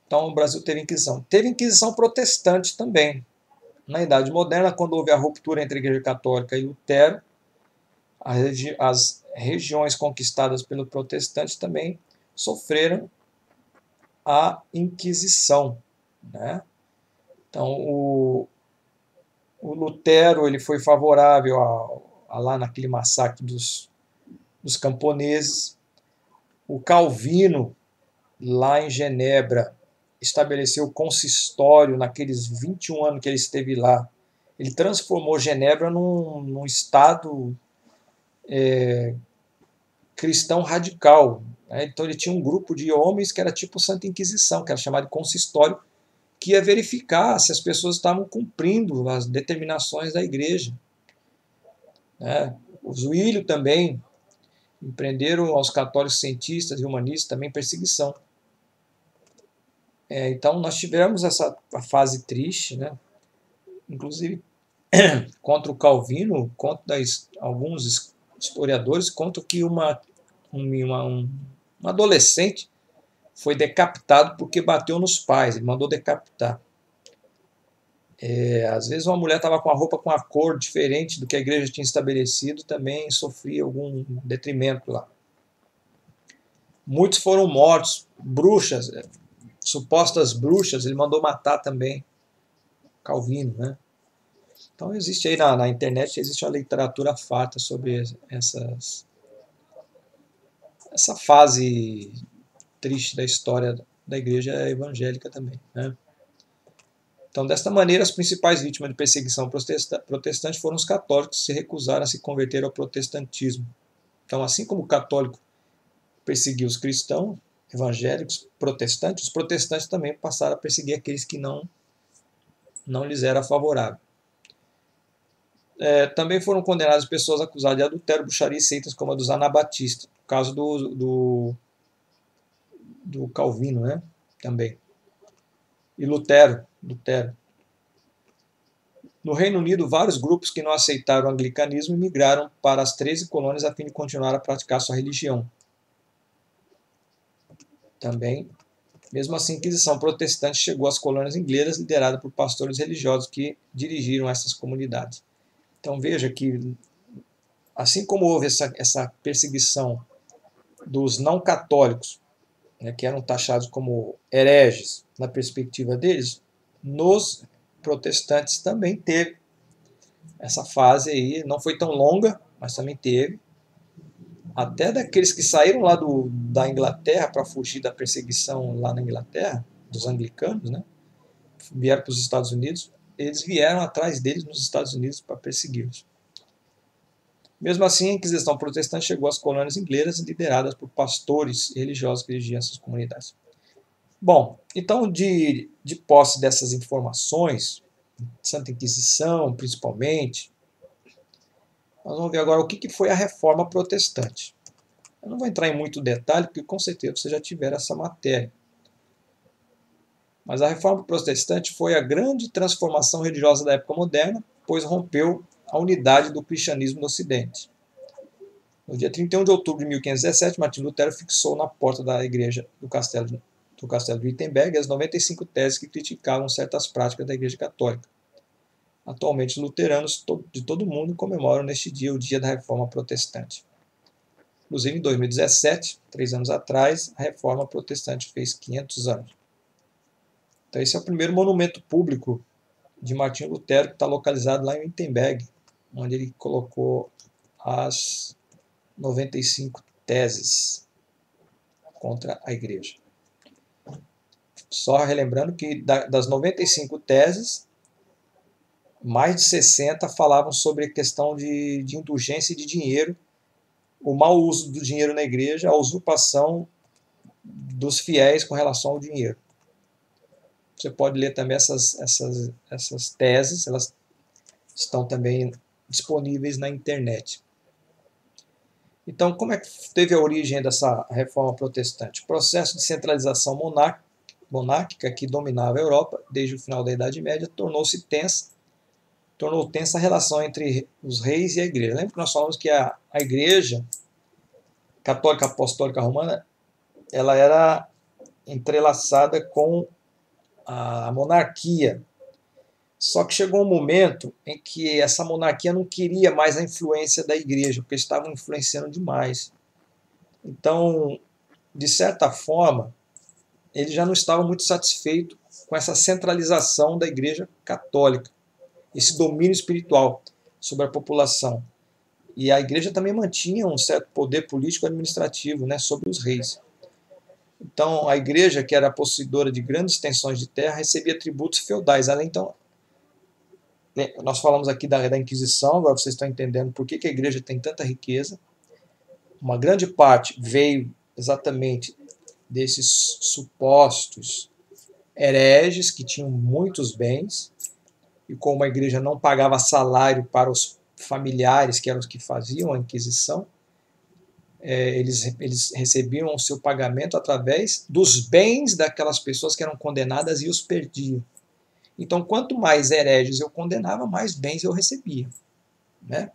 Então o Brasil teve Inquisição. Teve Inquisição protestante também. Na Idade Moderna, quando houve a ruptura entre a Igreja Católica e Lutero, as regiões conquistadas pelo protestante também sofreram a Inquisição, né? Então o Lutero ele foi favorável lá naquele massacre dos camponeses. O Calvino, lá em Genebra, estabeleceu o consistório naqueles 21 anos que ele esteve lá. Ele transformou Genebra num estado cristão radical. Né? Então ele tinha um grupo de homens que era tipo Santa Inquisição, que era chamado de consistório, que ia verificar se as pessoas estavam cumprindo as determinações da igreja. O Zwílio também empreenderam aos católicos cientistas e humanistas também perseguição. Então nós tivemos essa fase triste, né? Inclusive contra o Calvino, alguns historiadores contam que um adolescente foi decapitado porque bateu nos pais, ele mandou decapitar. Às vezes uma mulher estava com a roupa com a cor diferente do que a igreja tinha estabelecido, também sofria algum detrimento lá. Muitos foram mortos, bruxas, supostas bruxas, ele mandou matar também, Calvino, né? Então existe aí na internet, existe uma literatura farta sobre essa fase triste da história da igreja evangélica também, né? Então, desta maneira, as principais vítimas de perseguição protestante foram os católicos que se recusaram a se converter ao protestantismo. Então, assim como o católico perseguiu os cristãos, evangélicos, protestantes, os protestantes também passaram a perseguir aqueles que não lhes era favorável. Também foram condenadas pessoas acusadas de adultério, bruxaria e seitas, como a dos anabatistas, no caso do Calvino, né? Também. E Lutero. No Reino Unido, vários grupos que não aceitaram o anglicanismo migraram para as 13 colônias a fim de continuar a praticar sua religião. Também, mesmo assim, a Inquisição protestante chegou às colônias inglesas, liderada por pastores religiosos que dirigiram essas comunidades. Então veja que, assim como houve essa perseguição dos não católicos, né, que eram taxados como hereges na perspectiva deles, nos protestantes também teve essa fase aí, não foi tão longa, mas também teve. Até daqueles que saíram lá da Inglaterra para fugir da perseguição lá na Inglaterra, dos anglicanos, né, vieram para os Estados Unidos, eles vieram atrás deles nos Estados Unidos para persegui-los. Mesmo assim, a Inquisição protestante chegou às colônias inglesas, lideradas por pastores religiosos que dirigiam essas comunidades. Bom, então, de posse dessas informações, Santa Inquisição, principalmente, nós vamos ver agora o que foi a Reforma Protestante. Eu não vou entrar em muito detalhe, porque com certeza você já tiver essa matéria. Mas a Reforma Protestante foi a grande transformação religiosa da época moderna, pois rompeu a unidade do cristianismo no Ocidente. No dia 31 de outubro de 1517, Martinho Lutero fixou na porta da igreja do castelo de Wittenberg as 95 teses que criticavam certas práticas da Igreja Católica. Atualmente, os luteranos de todo o mundo comemoram neste dia o Dia da Reforma Protestante. Inclusive, em 2017, 3 anos atrás, a Reforma Protestante fez 500 anos. Então, esse é o primeiro monumento público de Martinho Lutero, que está localizado lá em Wittenberg, onde ele colocou as 95 teses contra a Igreja. Só relembrando que das 95 teses, mais de 60 falavam sobre a questão de indulgência e de dinheiro, o mau uso do dinheiro na igreja, a usurpação dos fiéis com relação ao dinheiro. Você pode ler também essas teses, elas estão também disponíveis na internet. Então, como é que teve a origem dessa reforma protestante? O processo de centralização monárquica que dominava a Europa desde o final da Idade Média tornou tensa a relação entre os reis e a igreja. Lembra que nós falamos que a igreja católica apostólica romana ela era entrelaçada com a monarquia. Só que chegou um momento em que essa monarquia não queria mais a influência da igreja, porque eles estavam influenciando demais. Então, de certa forma, ele já não estava muito satisfeito com essa centralização da igreja católica, esse domínio espiritual sobre a população. E a igreja também mantinha um certo poder político e administrativo, né, sobre os reis. Então, a igreja, que era possuidora de grandes extensões de terra, recebia tributos feudais. Além, então, nós falamos aqui da Inquisição, agora vocês estão entendendo por que a igreja tem tanta riqueza. Uma grande parte veio exatamente desses supostos hereges que tinham muitos bens, e como a igreja não pagava salário para os familiares, que eram os que faziam a Inquisição, eles recebiam o seu pagamento através dos bens daquelas pessoas que eram condenadas e os perdiam. Então, quanto mais hereges eu condenava, mais bens eu recebia, né?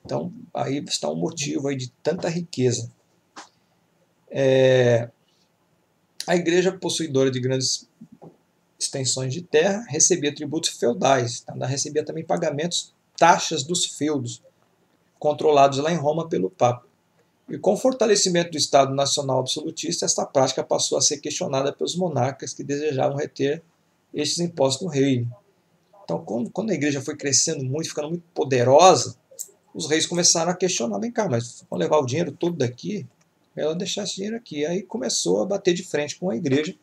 Então, aí está um motivo aí de tanta riqueza. A igreja, possuidora de grandes extensões de terra, recebia tributos feudais, ela recebia também pagamentos, taxas dos feudos, controlados lá em Roma pelo Papa. E com o fortalecimento do Estado Nacional Absolutista, esta prática passou a ser questionada pelos monarcas que desejavam reter estes impostos no reino. Então, quando a igreja foi crescendo muito, ficando muito poderosa, os reis começaram a questionar, vem cá, mas vão levar o dinheiro todo daqui? Melhor deixar esse dinheiro aqui. Aí começou a bater de frente com a igreja,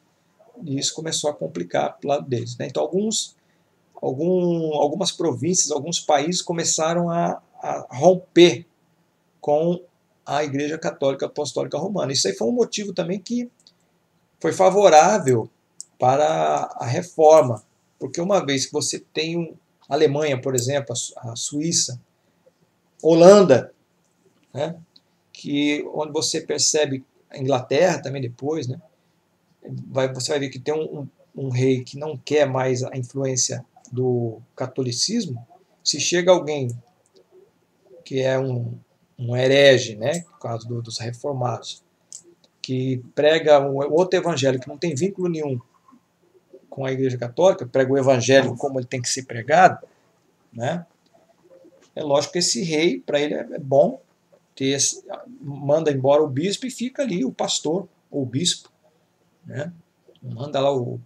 e isso começou a complicar para o lado deles, né? Então, algumas províncias, alguns países começaram a romper com a Igreja Católica Apostólica Romana. Isso aí foi um motivo também que foi favorável para a reforma, porque uma vez que você tem a Alemanha, por exemplo, a Suíça, Holanda, né, onde você percebe a Inglaterra também depois, né, você vai ver que tem um rei que não quer mais a influência do catolicismo. Se chega alguém que é um herege, né, por causa dos reformados, que prega um outro evangelho que não tem vínculo nenhum com a Igreja Católica, prega o evangelho como ele tem que ser pregado, né? É lógico que esse rei, para ele é bom, manda embora o bispo e fica ali o pastor, ou o bispo, né? Manda lá o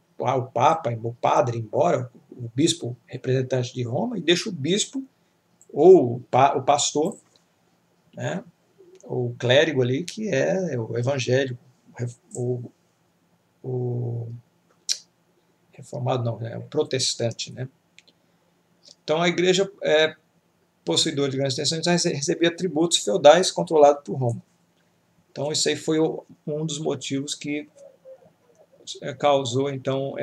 papa, o padre embora, o bispo representante de Roma, e deixa o bispo ou o pastor, né? O clérigo ali, que é o evangélico, o reformado não, é o protestante, né? Então a igreja possuidora de grandes extensões recebia tributos feudais controlados por Roma. Então isso aí foi um dos motivos que causou então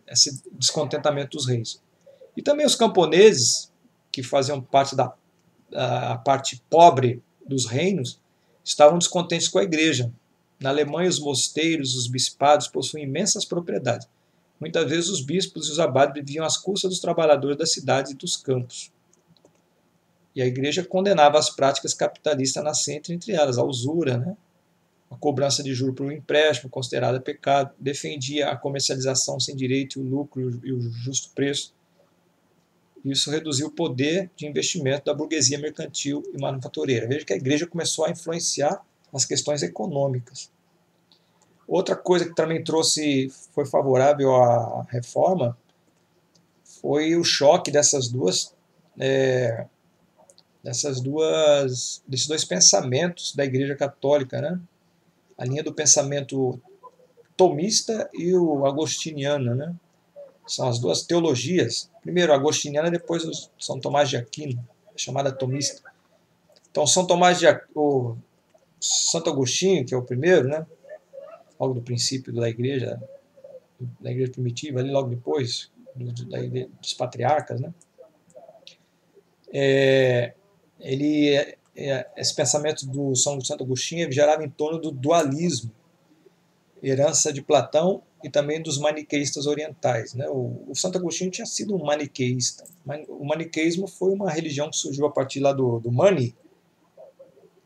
esse descontentamento dos reis. E também os camponeses, que faziam parte da parte pobre dos reinos, estavam descontentes com a igreja. Na Alemanha, os mosteiros, os bispados possuem imensas propriedades. Muitas vezes os bispos e os abades viviam às custas dos trabalhadores das cidades e dos campos. E a igreja condenava as práticas capitalistas nascentes, entre elas a usura, né? A cobrança de juros por um empréstimo, considerada pecado, defendia a comercialização sem direito, o lucro e o justo preço. Isso reduziu o poder de investimento da burguesia mercantil e manufatureira. Veja que a igreja começou a influenciar as questões econômicas. Outra coisa que também foi favorável à reforma foi o choque desses dois pensamentos da Igreja Católica, né? A linha do pensamento tomista e o agostiniano, né? São as duas teologias. Primeiro a agostiniana, depois o São Tomás de Aquino, chamada tomista. Então Santo Agostinho, que é o primeiro, né? Logo do princípio da igreja primitiva, ali logo depois dos patriarcas, né? Esse pensamento do Santo Agostinho gerava em torno do dualismo, herança de Platão e também dos maniqueístas orientais, né? O Santo Agostinho tinha sido um maniqueísta. O maniqueísmo foi uma religião que surgiu a partir lá do Mani,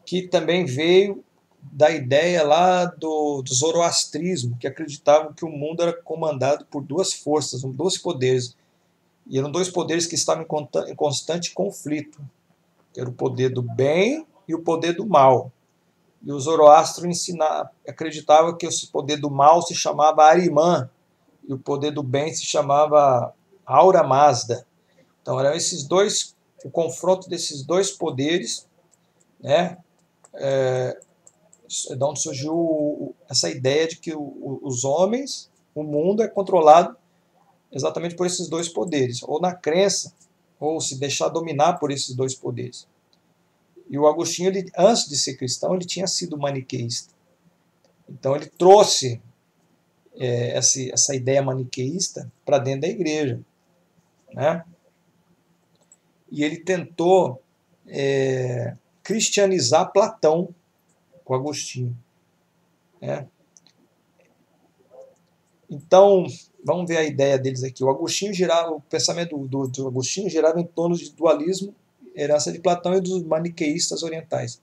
que também veio da ideia lá do zoroastrismo, que acreditavam que o mundo era comandado por duas forças, dois poderes. E eram dois poderes que estavam em constante conflito, que era o poder do bem e o poder do mal. E o Zoroastro acreditava que o poder do mal se chamava Arimã e o poder do bem se chamava Aura Mazda. Então eram esses dois, o confronto desses dois poderes, né? De onde surgiu essa ideia de que os homens, o mundo é controlado exatamente por esses dois poderes, ou na crença, ou se deixar dominar por esses dois poderes. E o Agostinho, antes de ser cristão, ele tinha sido maniqueísta. Então ele trouxe essa ideia maniqueísta para dentro da igreja, né? E ele tentou cristianizar Platão o Agostinho. Né? Então, vamos ver a ideia deles aqui. O pensamento do Agostinho girava em torno de dualismo, herança de Platão e dos maniqueístas orientais.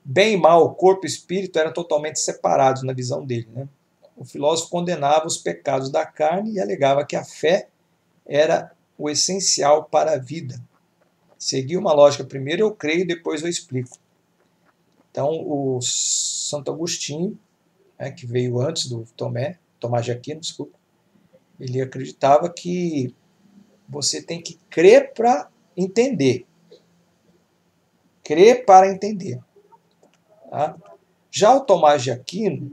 Bem e mal, corpo e espírito eram totalmente separados na visão dele. Né? O filósofo condenava os pecados da carne e alegava que a fé era o essencial para a vida. Seguia uma lógica, primeiro eu creio, depois eu explico. Então, o Santo Agostinho, né, que veio antes do Tomás de Aquino, desculpa, ele acreditava que você tem que crer para entender. Crer para entender. Tá? Já o Tomás de Aquino,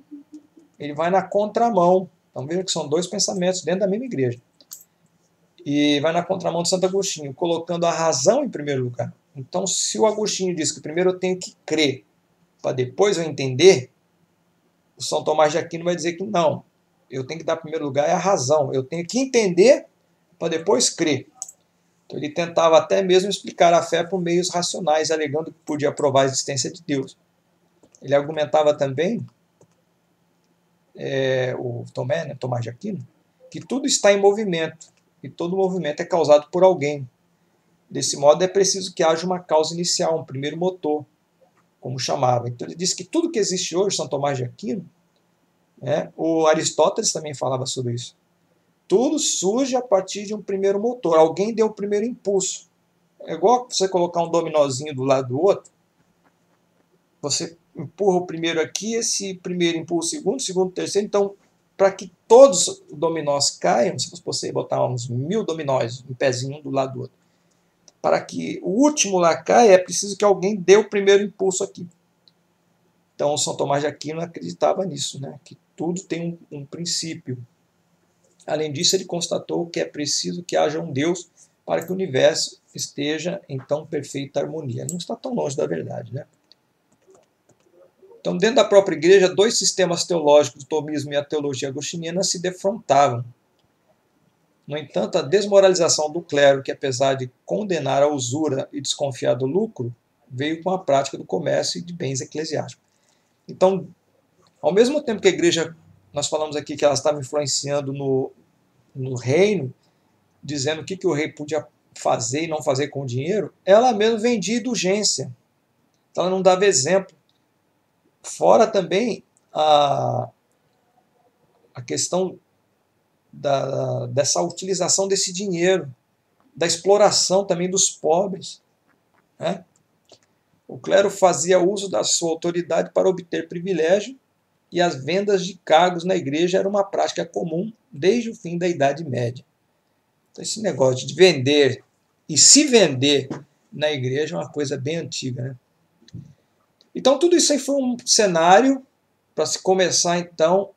ele vai na contramão. Então veja que são dois pensamentos dentro da mesma igreja. E vai na contramão de Santo Agostinho, colocando a razão em primeiro lugar. Então, se o Agostinho diz que primeiro eu tenho que crer para depois eu entender, o São Tomás de Aquino vai dizer que não. Eu tenho que dar primeiro lugar é a razão. Eu tenho que entender para depois crer. Então, ele tentava até mesmo explicar a fé por meios racionais, alegando que podia provar a existência de Deus. Ele argumentava também, o Tomás de Aquino, que tudo está em movimento e todo movimento é causado por alguém. Desse modo, é preciso que haja uma causa inicial, um primeiro motor, como chamava. Então, ele disse que tudo que existe hoje, São Tomás de Aquino, o Aristóteles também falava sobre isso. Tudo surge a partir de um primeiro motor. Alguém deu o primeiro impulso. É igual você colocar um dominózinho do lado do outro. Você empurra o primeiro aqui, esse primeiro empurra o segundo, terceiro. Então, para que todos os dominós caiam, se você botar uns 1000 dominós, um pezinho um do lado do outro, para que o último lá caia, é preciso que alguém dê o primeiro impulso aqui. Então, São Tomás de Aquino acreditava nisso, né? Que tudo tem um princípio. Além disso, ele constatou que é preciso que haja um Deus para que o universo esteja em tão perfeita harmonia. Não está tão longe da verdade, né? Então, dentro da própria igreja, dois sistemas teológicos, o tomismo e a teologia agostiniana, se defrontavam. No entanto, a desmoralização do clero, que apesar de condenar a usura e desconfiar do lucro, veio com a prática do comércio e de bens eclesiásticos. Então, ao mesmo tempo que a igreja, nós falamos aqui que ela estava influenciando no reino, dizendo o que o rei podia fazer e não fazer com o dinheiro, ela mesma vendia indulgência. Então, ela não dava exemplo. Fora também a questão dessa utilização desse dinheiro, da exploração também dos pobres. Né? O clero fazia uso da sua autoridade para obter privilégio e as vendas de cargos na igreja era uma prática comum desde o fim da Idade Média. Então, esse negócio de vender e se vender na igreja é uma coisa bem antiga. Né? Então, tudo isso aí foi um cenário para se começar, então,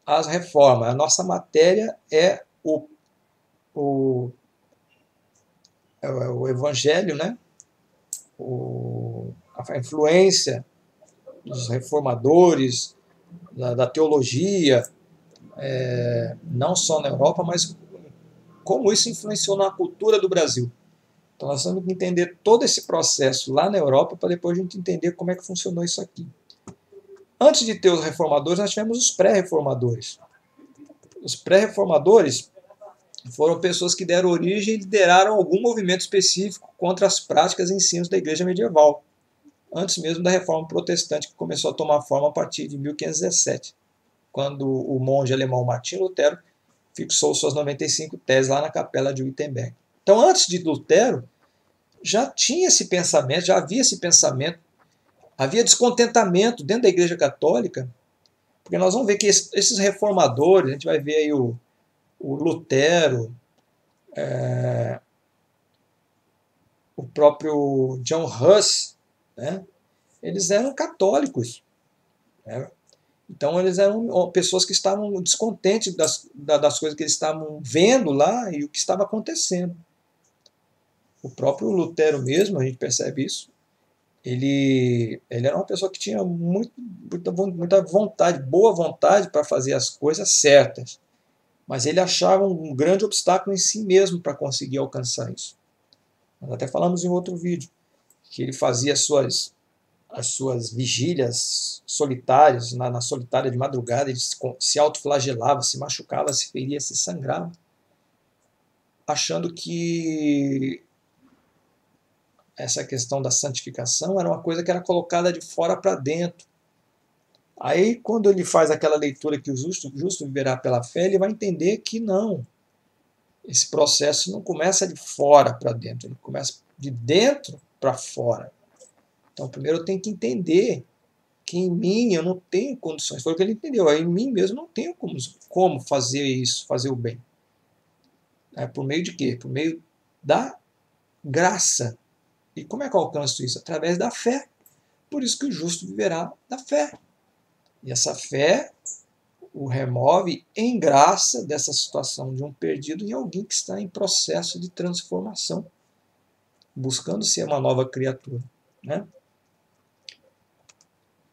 as reformas. A nossa matéria é o Evangelho, né? A influência dos reformadores, da teologia, não só na Europa, mas como isso influenciou na cultura do Brasil. Então nós temos que entender todo esse processo lá na Europa para depois a gente entender como é que funcionou isso aqui. Antes de ter os reformadores, nós tivemos os pré-reformadores. Os pré-reformadores foram pessoas que deram origem e lideraram algum movimento específico contra as práticas e ensinos da igreja medieval, antes mesmo da reforma protestante, que começou a tomar forma a partir de 1517, quando o monge alemão Martinho Lutero fixou suas 95 teses lá na capela de Wittenberg. Então, antes de Lutero, já tinha esse pensamento, já havia esse pensamento, havia descontentamento dentro da Igreja Católica, porque nós vamos ver que esses reformadores, a gente vai ver aí o Lutero, o próprio John Huss, né? Eles eram católicos. Né? Então, eles eram pessoas que estavam descontentes das coisas que eles estavam vendo lá e o que estava acontecendo. O próprio Lutero mesmo, a gente percebe isso, ele era uma pessoa que tinha muita vontade, boa vontade para fazer as coisas certas, mas ele achava um grande obstáculo em si mesmo para conseguir alcançar isso. Nós até falamos em outro vídeo, que ele fazia as suas vigílias solitárias, na solitária de madrugada, ele se autoflagelava, se machucava, se feria, se sangrava, achando que essa questão da santificação era uma coisa que era colocada de fora para dentro. Aí, quando ele faz aquela leitura que o justo viverá pela fé, ele vai entender que não. Esse processo não começa de fora para dentro, ele começa de dentro para fora. Então, primeiro eu tenho que entender que em mim eu não tenho condições. Foi o que ele entendeu. Em mim mesmo eu não tenho como fazer isso, fazer o bem. Por meio de quê? Por meio da graça. E como é que eu alcanço isso? Através da fé. Por isso que o justo viverá da fé. E essa fé o remove em graça dessa situação de um perdido em alguém que está em processo de transformação, buscando ser uma nova criatura. Né?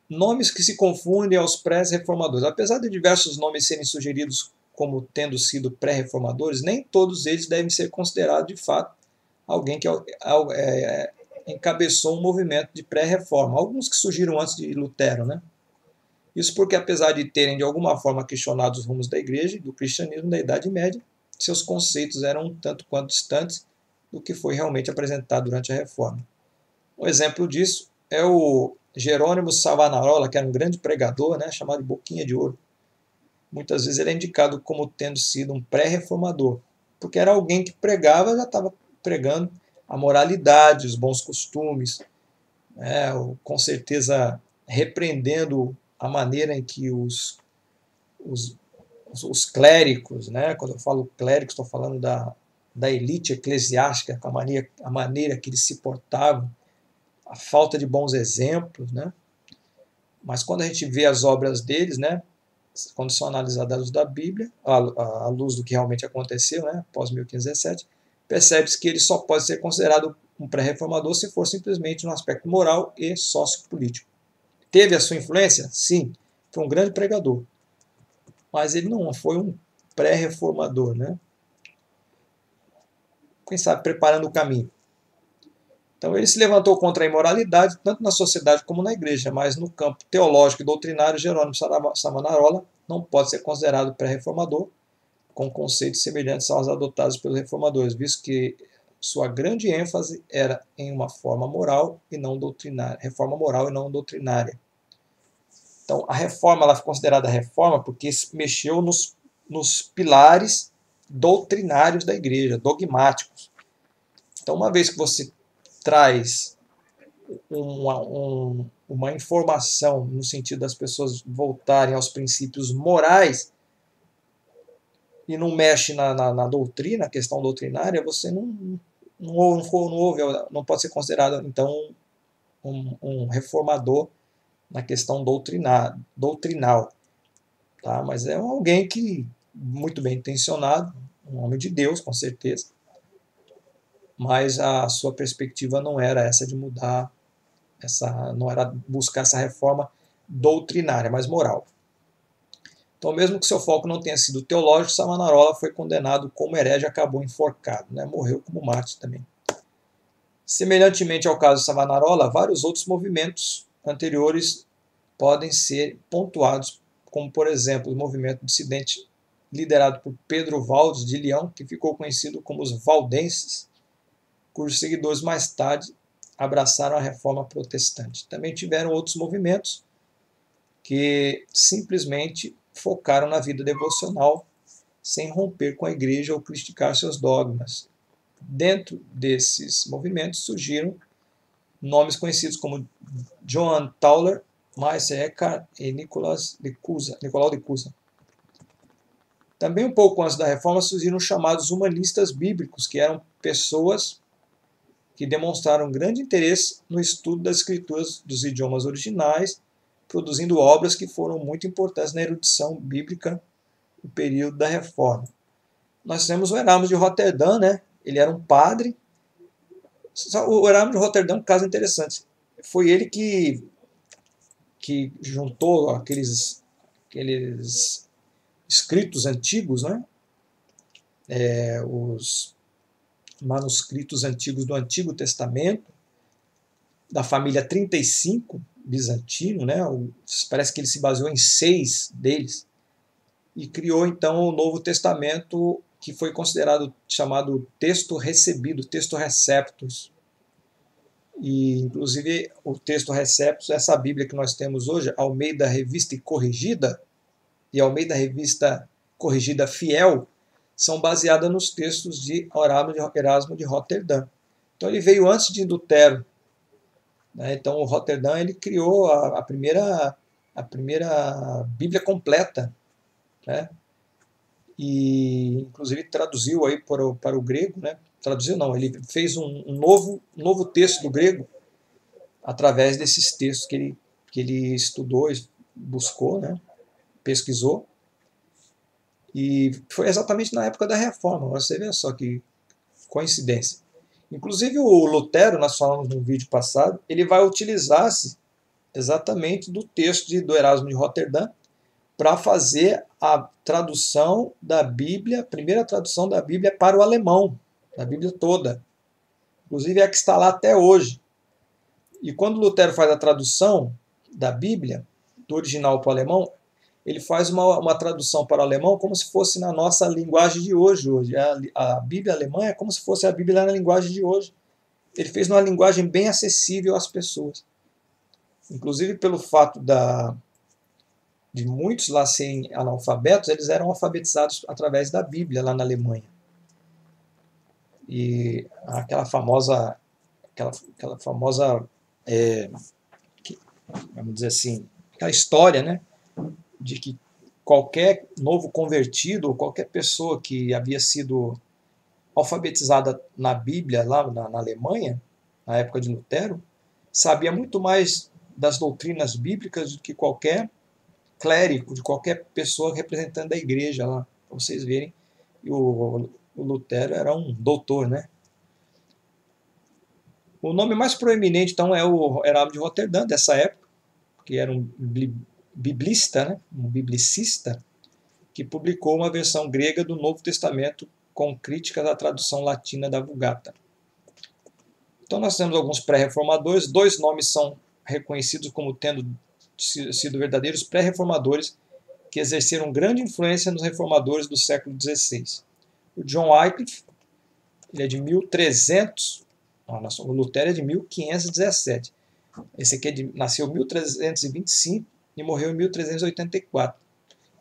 Nomes que se confundem aos pré-reformadores. Apesar de diversos nomes serem sugeridos como tendo sido pré-reformadores, nem todos eles devem ser considerados de fato alguém que encabeçou um movimento de pré-reforma. Alguns que surgiram antes de Lutero, né? Isso porque, apesar de terem de alguma forma questionado os rumos da igreja e do cristianismo da Idade Média, seus conceitos eram um tanto quanto distantes do que foi realmente apresentado durante a Reforma. Um exemplo disso é o Jerônimo Savonarola, que era um grande pregador, né, chamado de Boquinha de Ouro. Muitas vezes ele é indicado como tendo sido um pré-reformador, porque era alguém que pregava, já estava pregando a moralidade, os bons costumes, né, com certeza repreendendo a maneira em que os clérigos, né? Quando eu falo clérigos, estou falando da elite eclesiástica, a maneira que eles se portavam, a falta de bons exemplos, né? Mas quando a gente vê as obras deles, né? Quando são analisadas à luz da Bíblia, à luz do que realmente aconteceu, né? Após 1517, percebe-se que ele só pode ser considerado um pré-reformador se for simplesmente no aspecto moral e sociopolítico. Teve a sua influência? Sim. Foi um grande pregador. Mas ele não foi um pré-reformador, né? Quem sabe preparando o caminho. Então ele se levantou contra a imoralidade, tanto na sociedade como na igreja, mas no campo teológico e doutrinário, Jerônimo Savonarola não pode ser considerado pré-reformador, com conceitos semelhantes aos adotados pelos reformadores, visto que sua grande ênfase era em uma forma moral e não doutrinária, reforma moral e não doutrinária. Então, a reforma ela foi considerada reforma porque mexeu nos pilares doutrinários da igreja, dogmáticos. Então, uma vez que você traz uma informação no sentido das pessoas voltarem aos princípios morais e não mexe na doutrina, a questão doutrinária, você não pode ser considerado, então, um reformador na questão doutrinal. Tá? Mas é alguém que, muito bem intencionado, um homem de Deus, com certeza, mas a sua perspectiva não era essa de mudar, não era buscar essa reforma doutrinária, mas moral. Então, mesmo que seu foco não tenha sido teológico, Savonarola foi condenado como herege e acabou enforcado, né? Morreu como mártir também. Semelhantemente ao caso de Savonarola, vários outros movimentos anteriores podem ser pontuados, como, por exemplo, o movimento dissidente liderado por Pedro Valdes de Leão, que ficou conhecido como os valdenses, cujos seguidores mais tarde abraçaram a reforma protestante. Também tiveram outros movimentos que simplesmente focaram na vida devocional sem romper com a igreja ou criticar seus dogmas. Dentro desses movimentos surgiram nomes conhecidos como Johann Tauler, Meister Eckhart e Nicolau de Cusa. Também um pouco antes da Reforma surgiram os chamados humanistas bíblicos, que eram pessoas que demonstraram grande interesse no estudo das escrituras dos idiomas originais, produzindo obras que foram muito importantes na erudição bíblica no período da Reforma. Nós temos o Erasmo de Roterdã, né? Ele era um padre. O Erasmo de Roterdã é um caso interessante. Foi ele que juntou aqueles escritos antigos, né? Os manuscritos antigos do Antigo Testamento, da família 35 bizantino, né? Parece que ele se baseou em 6 deles, e criou então o Novo Testamento, que foi considerado chamado texto recebido, texto receptus. E inclusive o texto receptus, essa Bíblia que nós temos hoje, Almeida Revista e Corrigida, e Almeida Revista Corrigida Fiel, são baseadas nos textos de Erasmo de Roterdã. Então ele veio antes de Lutero, né? Então o Roterdã ele criou a primeira Bíblia completa, né? E inclusive traduziu aí para o grego, né? Traduziu não, ele fez um novo texto do grego através desses textos que ele estudou, buscou, né? Pesquisou. E foi exatamente na época da Reforma. Você vê só que coincidência. Inclusive o Lutero, nós falamos no vídeo passado, ele vai utilizar-se exatamente do texto do Erasmo de Roterdã para fazer a tradução da Bíblia, a primeira tradução da Bíblia para o alemão, da Bíblia toda. Inclusive é a que está lá até hoje. E quando Lutero faz a tradução da Bíblia, do original para o alemão, ele faz uma tradução para o alemão como se fosse na nossa linguagem de hoje. A Bíblia alemã é como se fosse a Bíblia na linguagem de hoje. Ele fez numa linguagem bem acessível às pessoas. Inclusive pelo fato de muitos lá serem analfabetos, eles eram alfabetizados através da Bíblia lá na Alemanha. E aquela famosa vamos dizer assim, aquela história, né, de que qualquer novo convertido, ou qualquer pessoa que havia sido alfabetizada na Bíblia lá na Alemanha, na época de Lutero, sabia muito mais das doutrinas bíblicas do que qualquer clérigo, de qualquer pessoa representando a igreja lá, para vocês verem. E o Lutero era um doutor, né? O nome mais proeminente, então, é o Erasmo de Roterdã, dessa época, que era um biblista, né? Um biblicista, que publicou uma versão grega do Novo Testamento com críticas à tradução latina da Vulgata. Então nós temos alguns pré-reformadores, 2 nomes são reconhecidos como tendo sido verdadeiros pré-reformadores que exerceram grande influência nos reformadores do século XVI. O John Wycliffe, ele é de 1300, o Lutero é de 1517. Esse aqui nasceu em 1325 e morreu em 1384.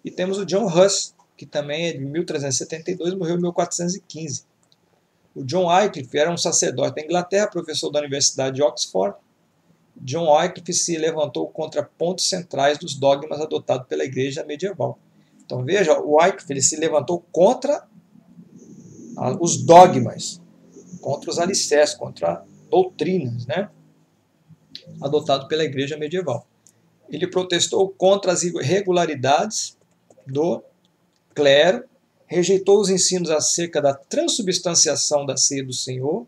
E temos o John Huss, que também é de 1372 e morreu em 1415. O John Wycliffe era um sacerdote da Inglaterra, professor da Universidade de Oxford. John Wycliffe se levantou contra pontos centrais dos dogmas adotados pela igreja medieval. Então veja, o Wycliffe ele se levantou contra os dogmas, contra os alicerces, contra doutrinas, né, adotados pela igreja medieval. Ele protestou contra as irregularidades do clero, rejeitou os ensinos acerca da transubstanciação da ceia do Senhor.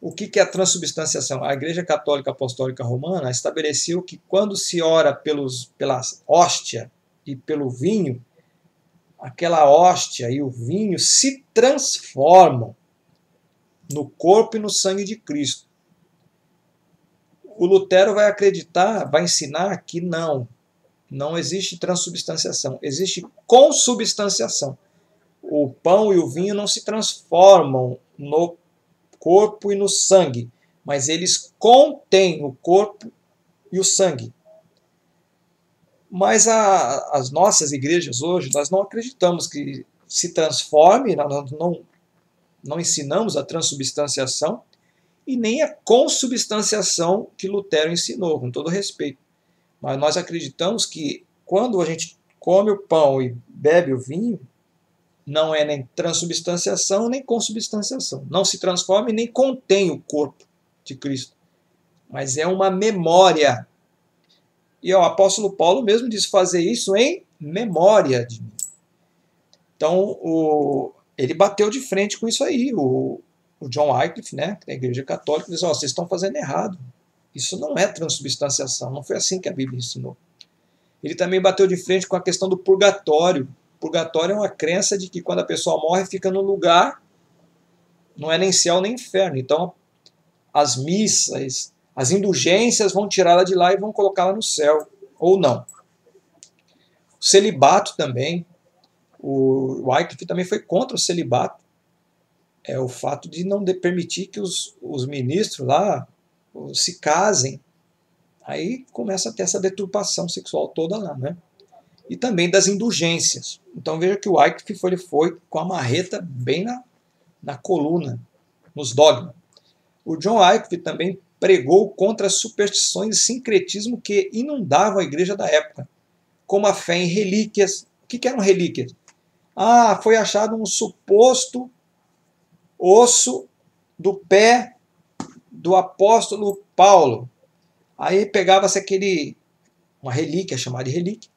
O que é a transubstanciação? A Igreja Católica Apostólica Romana estabeleceu que quando se ora pela hóstia e pelo vinho, aquela hóstia e o vinho se transformam no corpo e no sangue de Cristo. O Lutero vai acreditar, vai ensinar que não existe transubstanciação, existe consubstanciação. O pão e o vinho não se transformam no corpo e no sangue, mas eles contêm o corpo e o sangue. Mas as nossas igrejas hoje, nós não acreditamos que se transforme, nós não ensinamos a transubstanciação e nem a consubstanciação que Lutero ensinou, com todo respeito. Mas nós acreditamos que quando a gente come o pão e bebe o vinho, não é nem transubstanciação nem consubstanciação. Não se transforma e nem contém o corpo de Cristo. Mas é uma memória. E o apóstolo Paulo mesmo diz fazer isso em memória de mim. Então, ele bateu de frente com isso aí. O John Wycliffe, né, da Igreja Católica, diz, vocês estão fazendo errado. Isso não é transubstanciação. Não foi assim que a Bíblia ensinou. Ele também bateu de frente com a questão do purgatório. Purgatório é uma crença de que quando a pessoa morre, fica no lugar, não é nem céu nem inferno. Então, as missas, As indulgências vão tirá-la de lá e vão colocá-la no céu, ou não. O celibato também, o Wycliffe também foi contra o celibato, o fato de não permitir que os ministros lá se casem. Aí começa a ter essa deturpação sexual toda lá, né? E também das indulgências. Então veja que o Wycliffe ele foi com a marreta bem na coluna, nos dogmas. O John Wycliffe também pregou contra as superstições e sincretismo que inundavam a igreja da época, como a fé em relíquias. O que eram relíquias? Foi achado um suposto osso do pé do apóstolo Paulo. Aí pegava-se uma relíquia, chamada de relíquia,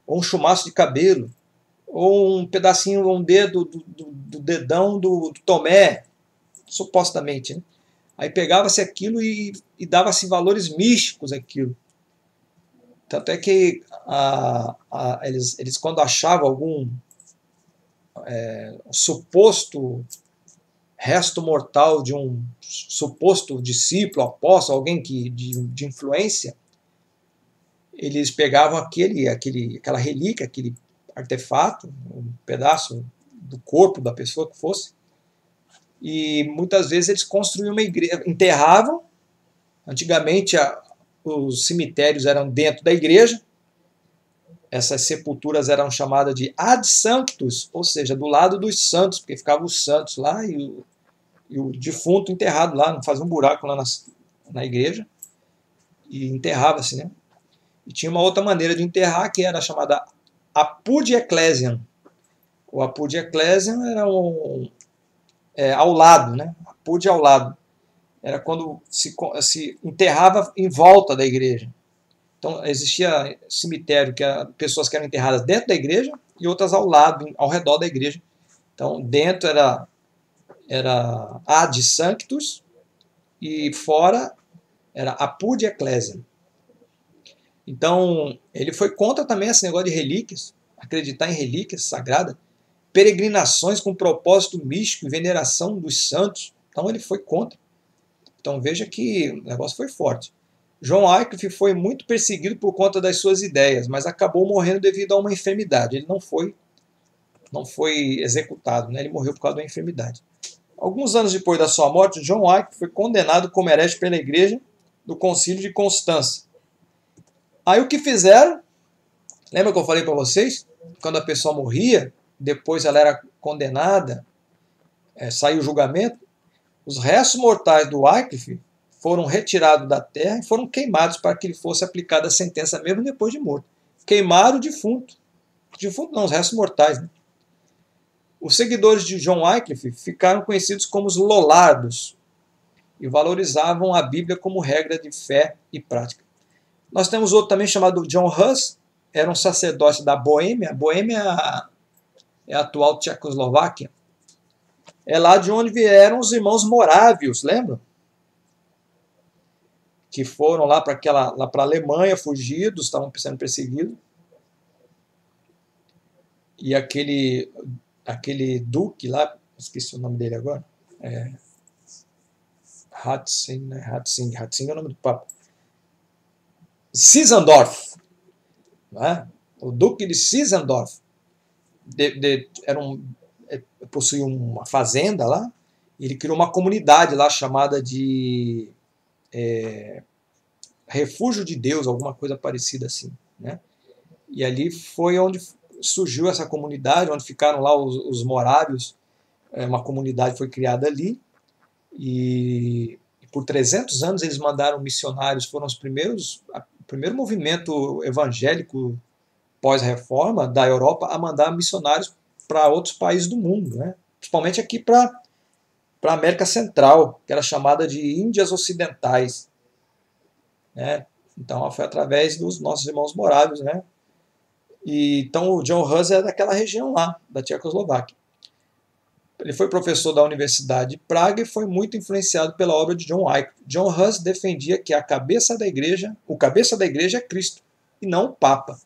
ou um chumaço de cabelo, ou um pedacinho, um dedo do dedão do Tomé, supostamente, né? Aí pegava-se aquilo e dava-se valores místicos àquilo. Tanto é que eles quando achavam algum suposto resto mortal de um suposto discípulo, apóstolo, alguém de influência, eles pegavam aquela relíquia, aquele artefato, um pedaço do corpo da pessoa que fosse, e muitas vezes eles construíam uma igreja, enterravam. Antigamente os cemitérios eram dentro da igreja, essas sepulturas eram chamadas de ad sanctus, ou seja, do lado dos santos, porque ficavam os santos lá e o defunto enterrado lá, fazia um buraco lá na igreja e enterrava-se, né? E tinha uma outra maneira de enterrar, que era chamada apud ecclesiam. O apud ecclesiam era ao lado, né? Apud ao lado. Era quando se enterrava em volta da igreja. Então existia cemitério que pessoas que eram enterradas dentro da igreja e outras ao lado, ao redor da igreja. Então dentro era ad sanctus e fora era apud ecclesiam. Então ele foi contra também esse negócio de relíquias, acreditar em relíquias sagradas, peregrinações com propósito místico e veneração dos santos. Então ele foi contra. Então veja que o negócio foi forte. John Wycliffe foi muito perseguido por conta das suas ideias, mas acabou morrendo devido a uma enfermidade. Ele não foi executado, né? Ele morreu por causa da enfermidade. Alguns anos depois da sua morte, John Wycliffe foi condenado como herege pela igreja do Concílio de Constança. Aí o que fizeram? Lembra que eu falei para vocês? Quando a pessoa morria, depois ela era condenada, saiu o julgamento, os restos mortais do Wycliffe foram retirados da terra e foram queimados para que lhe fosse aplicada a sentença mesmo depois de morto. Queimaram o defunto. Defunto não, os restos mortais, né? Os seguidores de John Wycliffe ficaram conhecidos como os Lollardos e valorizavam a Bíblia como regra de fé e prática. Nós temos outro também chamado John Hus, era um sacerdote da Boêmia. Boêmia é a atual Tchecoslováquia. É lá de onde vieram os irmãos morávios, lembram? Que foram lá para a Alemanha, fugidos, estavam sendo perseguidos. E aquele duque lá, esqueci o nome dele agora, Ratzinger é o nome do Papa. Zinzendorf, né? O duque de Zinzendorf possuía uma fazenda lá, e ele criou uma comunidade lá chamada de Refúgio de Deus, alguma coisa parecida assim, né? E ali foi onde surgiu essa comunidade, onde ficaram lá os morávios. Uma comunidade foi criada ali, e por 300 anos eles mandaram missionários, foram o primeiro movimento evangélico pós-reforma da Europa a mandar missionários para outros países do mundo, né? Principalmente aqui para a América Central, que era chamada de Índias Ocidentais, né? Então foi através dos nossos irmãos morávios, né? Então o John Hus é daquela região lá, da Tchecoslováquia. Ele foi professor da Universidade de Praga e foi muito influenciado pela obra de John Wycliffe. John Hus defendia que o cabeça da igreja é Cristo, e não o Papa,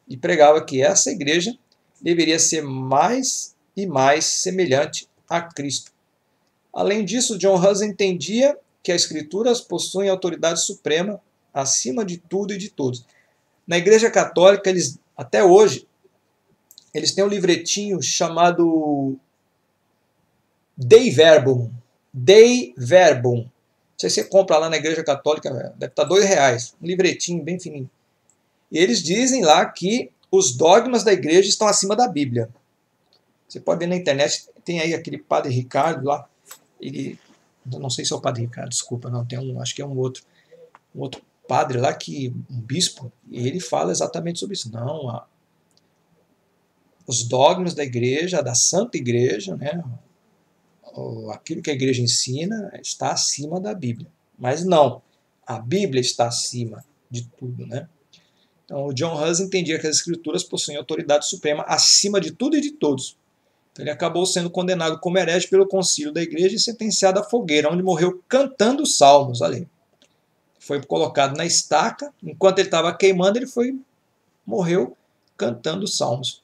e pregava que essa igreja deveria ser mais e mais semelhante a Cristo. Além disso, John Hus entendia que as Escrituras possuem autoridade suprema acima de tudo e de todos. Na Igreja Católica, eles, até hoje, eles têm um livretinho chamado Dei Verbum. Dei Verbum. Não sei se você compra lá na Igreja Católica, deve estar R$2. Um livretinho bem fininho. E eles dizem lá que os dogmas da igreja estão acima da Bíblia. Você pode ver na internet, tem aí aquele Padre Ricardo lá. Ele, não sei se é o Padre Ricardo, desculpa, não, tem um, acho que é um outro padre lá, um bispo, e ele fala exatamente sobre isso. Não, os dogmas da igreja, da Santa Igreja, né, aquilo que a igreja ensina está acima da Bíblia. Mas não, a Bíblia está acima de tudo, né? Então, o John Hus entendia que as Escrituras possuem autoridade suprema acima de tudo e de todos. Então, ele acabou sendo condenado como herege pelo concílio da igreja e sentenciado à fogueira, onde morreu cantando salmos. Olha aí. Foi colocado na estaca, enquanto ele estava queimando, morreu cantando salmos.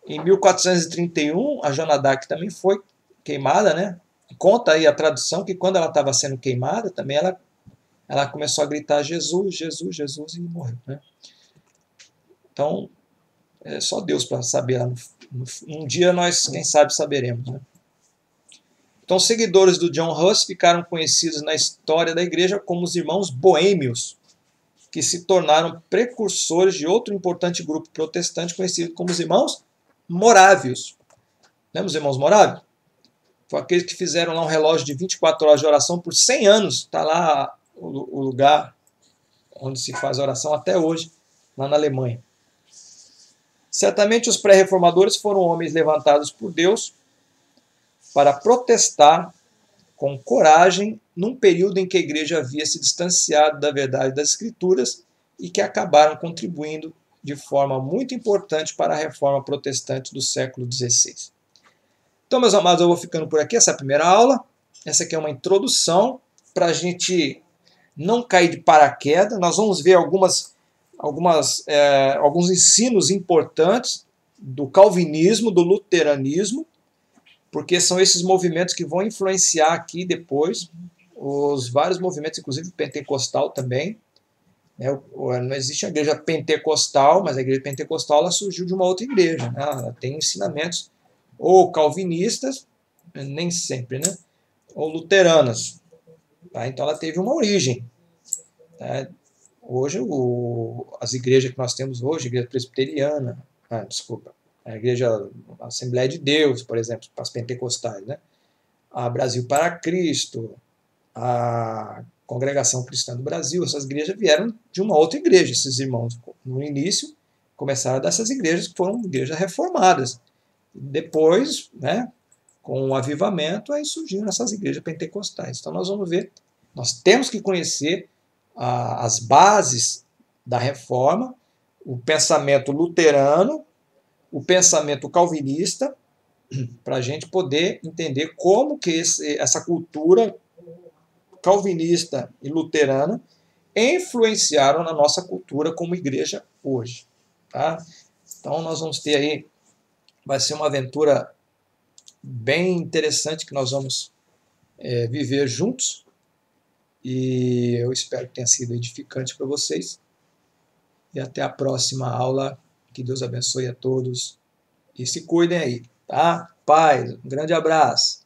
Em 1431, a Joana d'Arc também foi queimada, né? Conta aí a tradução que quando ela estava sendo queimada, também ela começou a gritar Jesus, Jesus, Jesus e morreu, né? Então, é só Deus para saber. Um dia nós, quem sabe, saberemos, né? Então, os seguidores do John Hus ficaram conhecidos na história da igreja como os irmãos boêmios, que se tornaram precursores de outro importante grupo protestante conhecido como os irmãos morávios. Lembra os irmãos morávios? Foi aqueles que fizeram lá um relógio de 24 horas de oração por 100 anos. Está lá o lugar onde se faz oração até hoje, lá na Alemanha. Certamente os pré-reformadores foram homens levantados por Deus para protestar com coragem num período em que a igreja havia se distanciado da verdade das Escrituras e que acabaram contribuindo de forma muito importante para a reforma protestante do século XVI. Então, meus amados, eu vou ficando por aqui, essa é a primeira aula. Essa aqui é uma introdução para a gente não cair de paraquedas. Nós vamos ver alguns ensinos importantes do calvinismo, do luteranismo, porque são esses movimentos que vão influenciar aqui depois os vários movimentos, inclusive pentecostal também. Não existe a igreja pentecostal, mas a igreja pentecostal ela surgiu de uma outra igreja, né? Ela tem ensinamentos ou calvinistas, nem sempre, né? Ou luteranas. Tá? Então ela teve uma origem. Tá? Hoje, as igrejas que nós temos hoje, a igreja presbiteriana, a igreja Assembleia de Deus, por exemplo, para as pentecostais, né? A Brasil para Cristo, a Congregação Cristã do Brasil, essas igrejas vieram de uma outra igreja. Esses irmãos, no início, começaram dessas igrejas que foram igrejas reformadas. Depois, né, com o avivamento, aí surgiram essas igrejas pentecostais. Então nós vamos ver, nós temos que conhecer as bases da reforma, o pensamento luterano, o pensamento calvinista, para a gente poder entender como que essa cultura calvinista e luterana influenciaram na nossa cultura como igreja hoje. Tá? Então nós vamos ter aí, vai ser uma aventura bem interessante que nós vamos viver juntos, e eu espero que tenha sido edificante para vocês. E até a próxima aula. Que Deus abençoe a todos e se cuidem aí, tá? Paz, um grande abraço.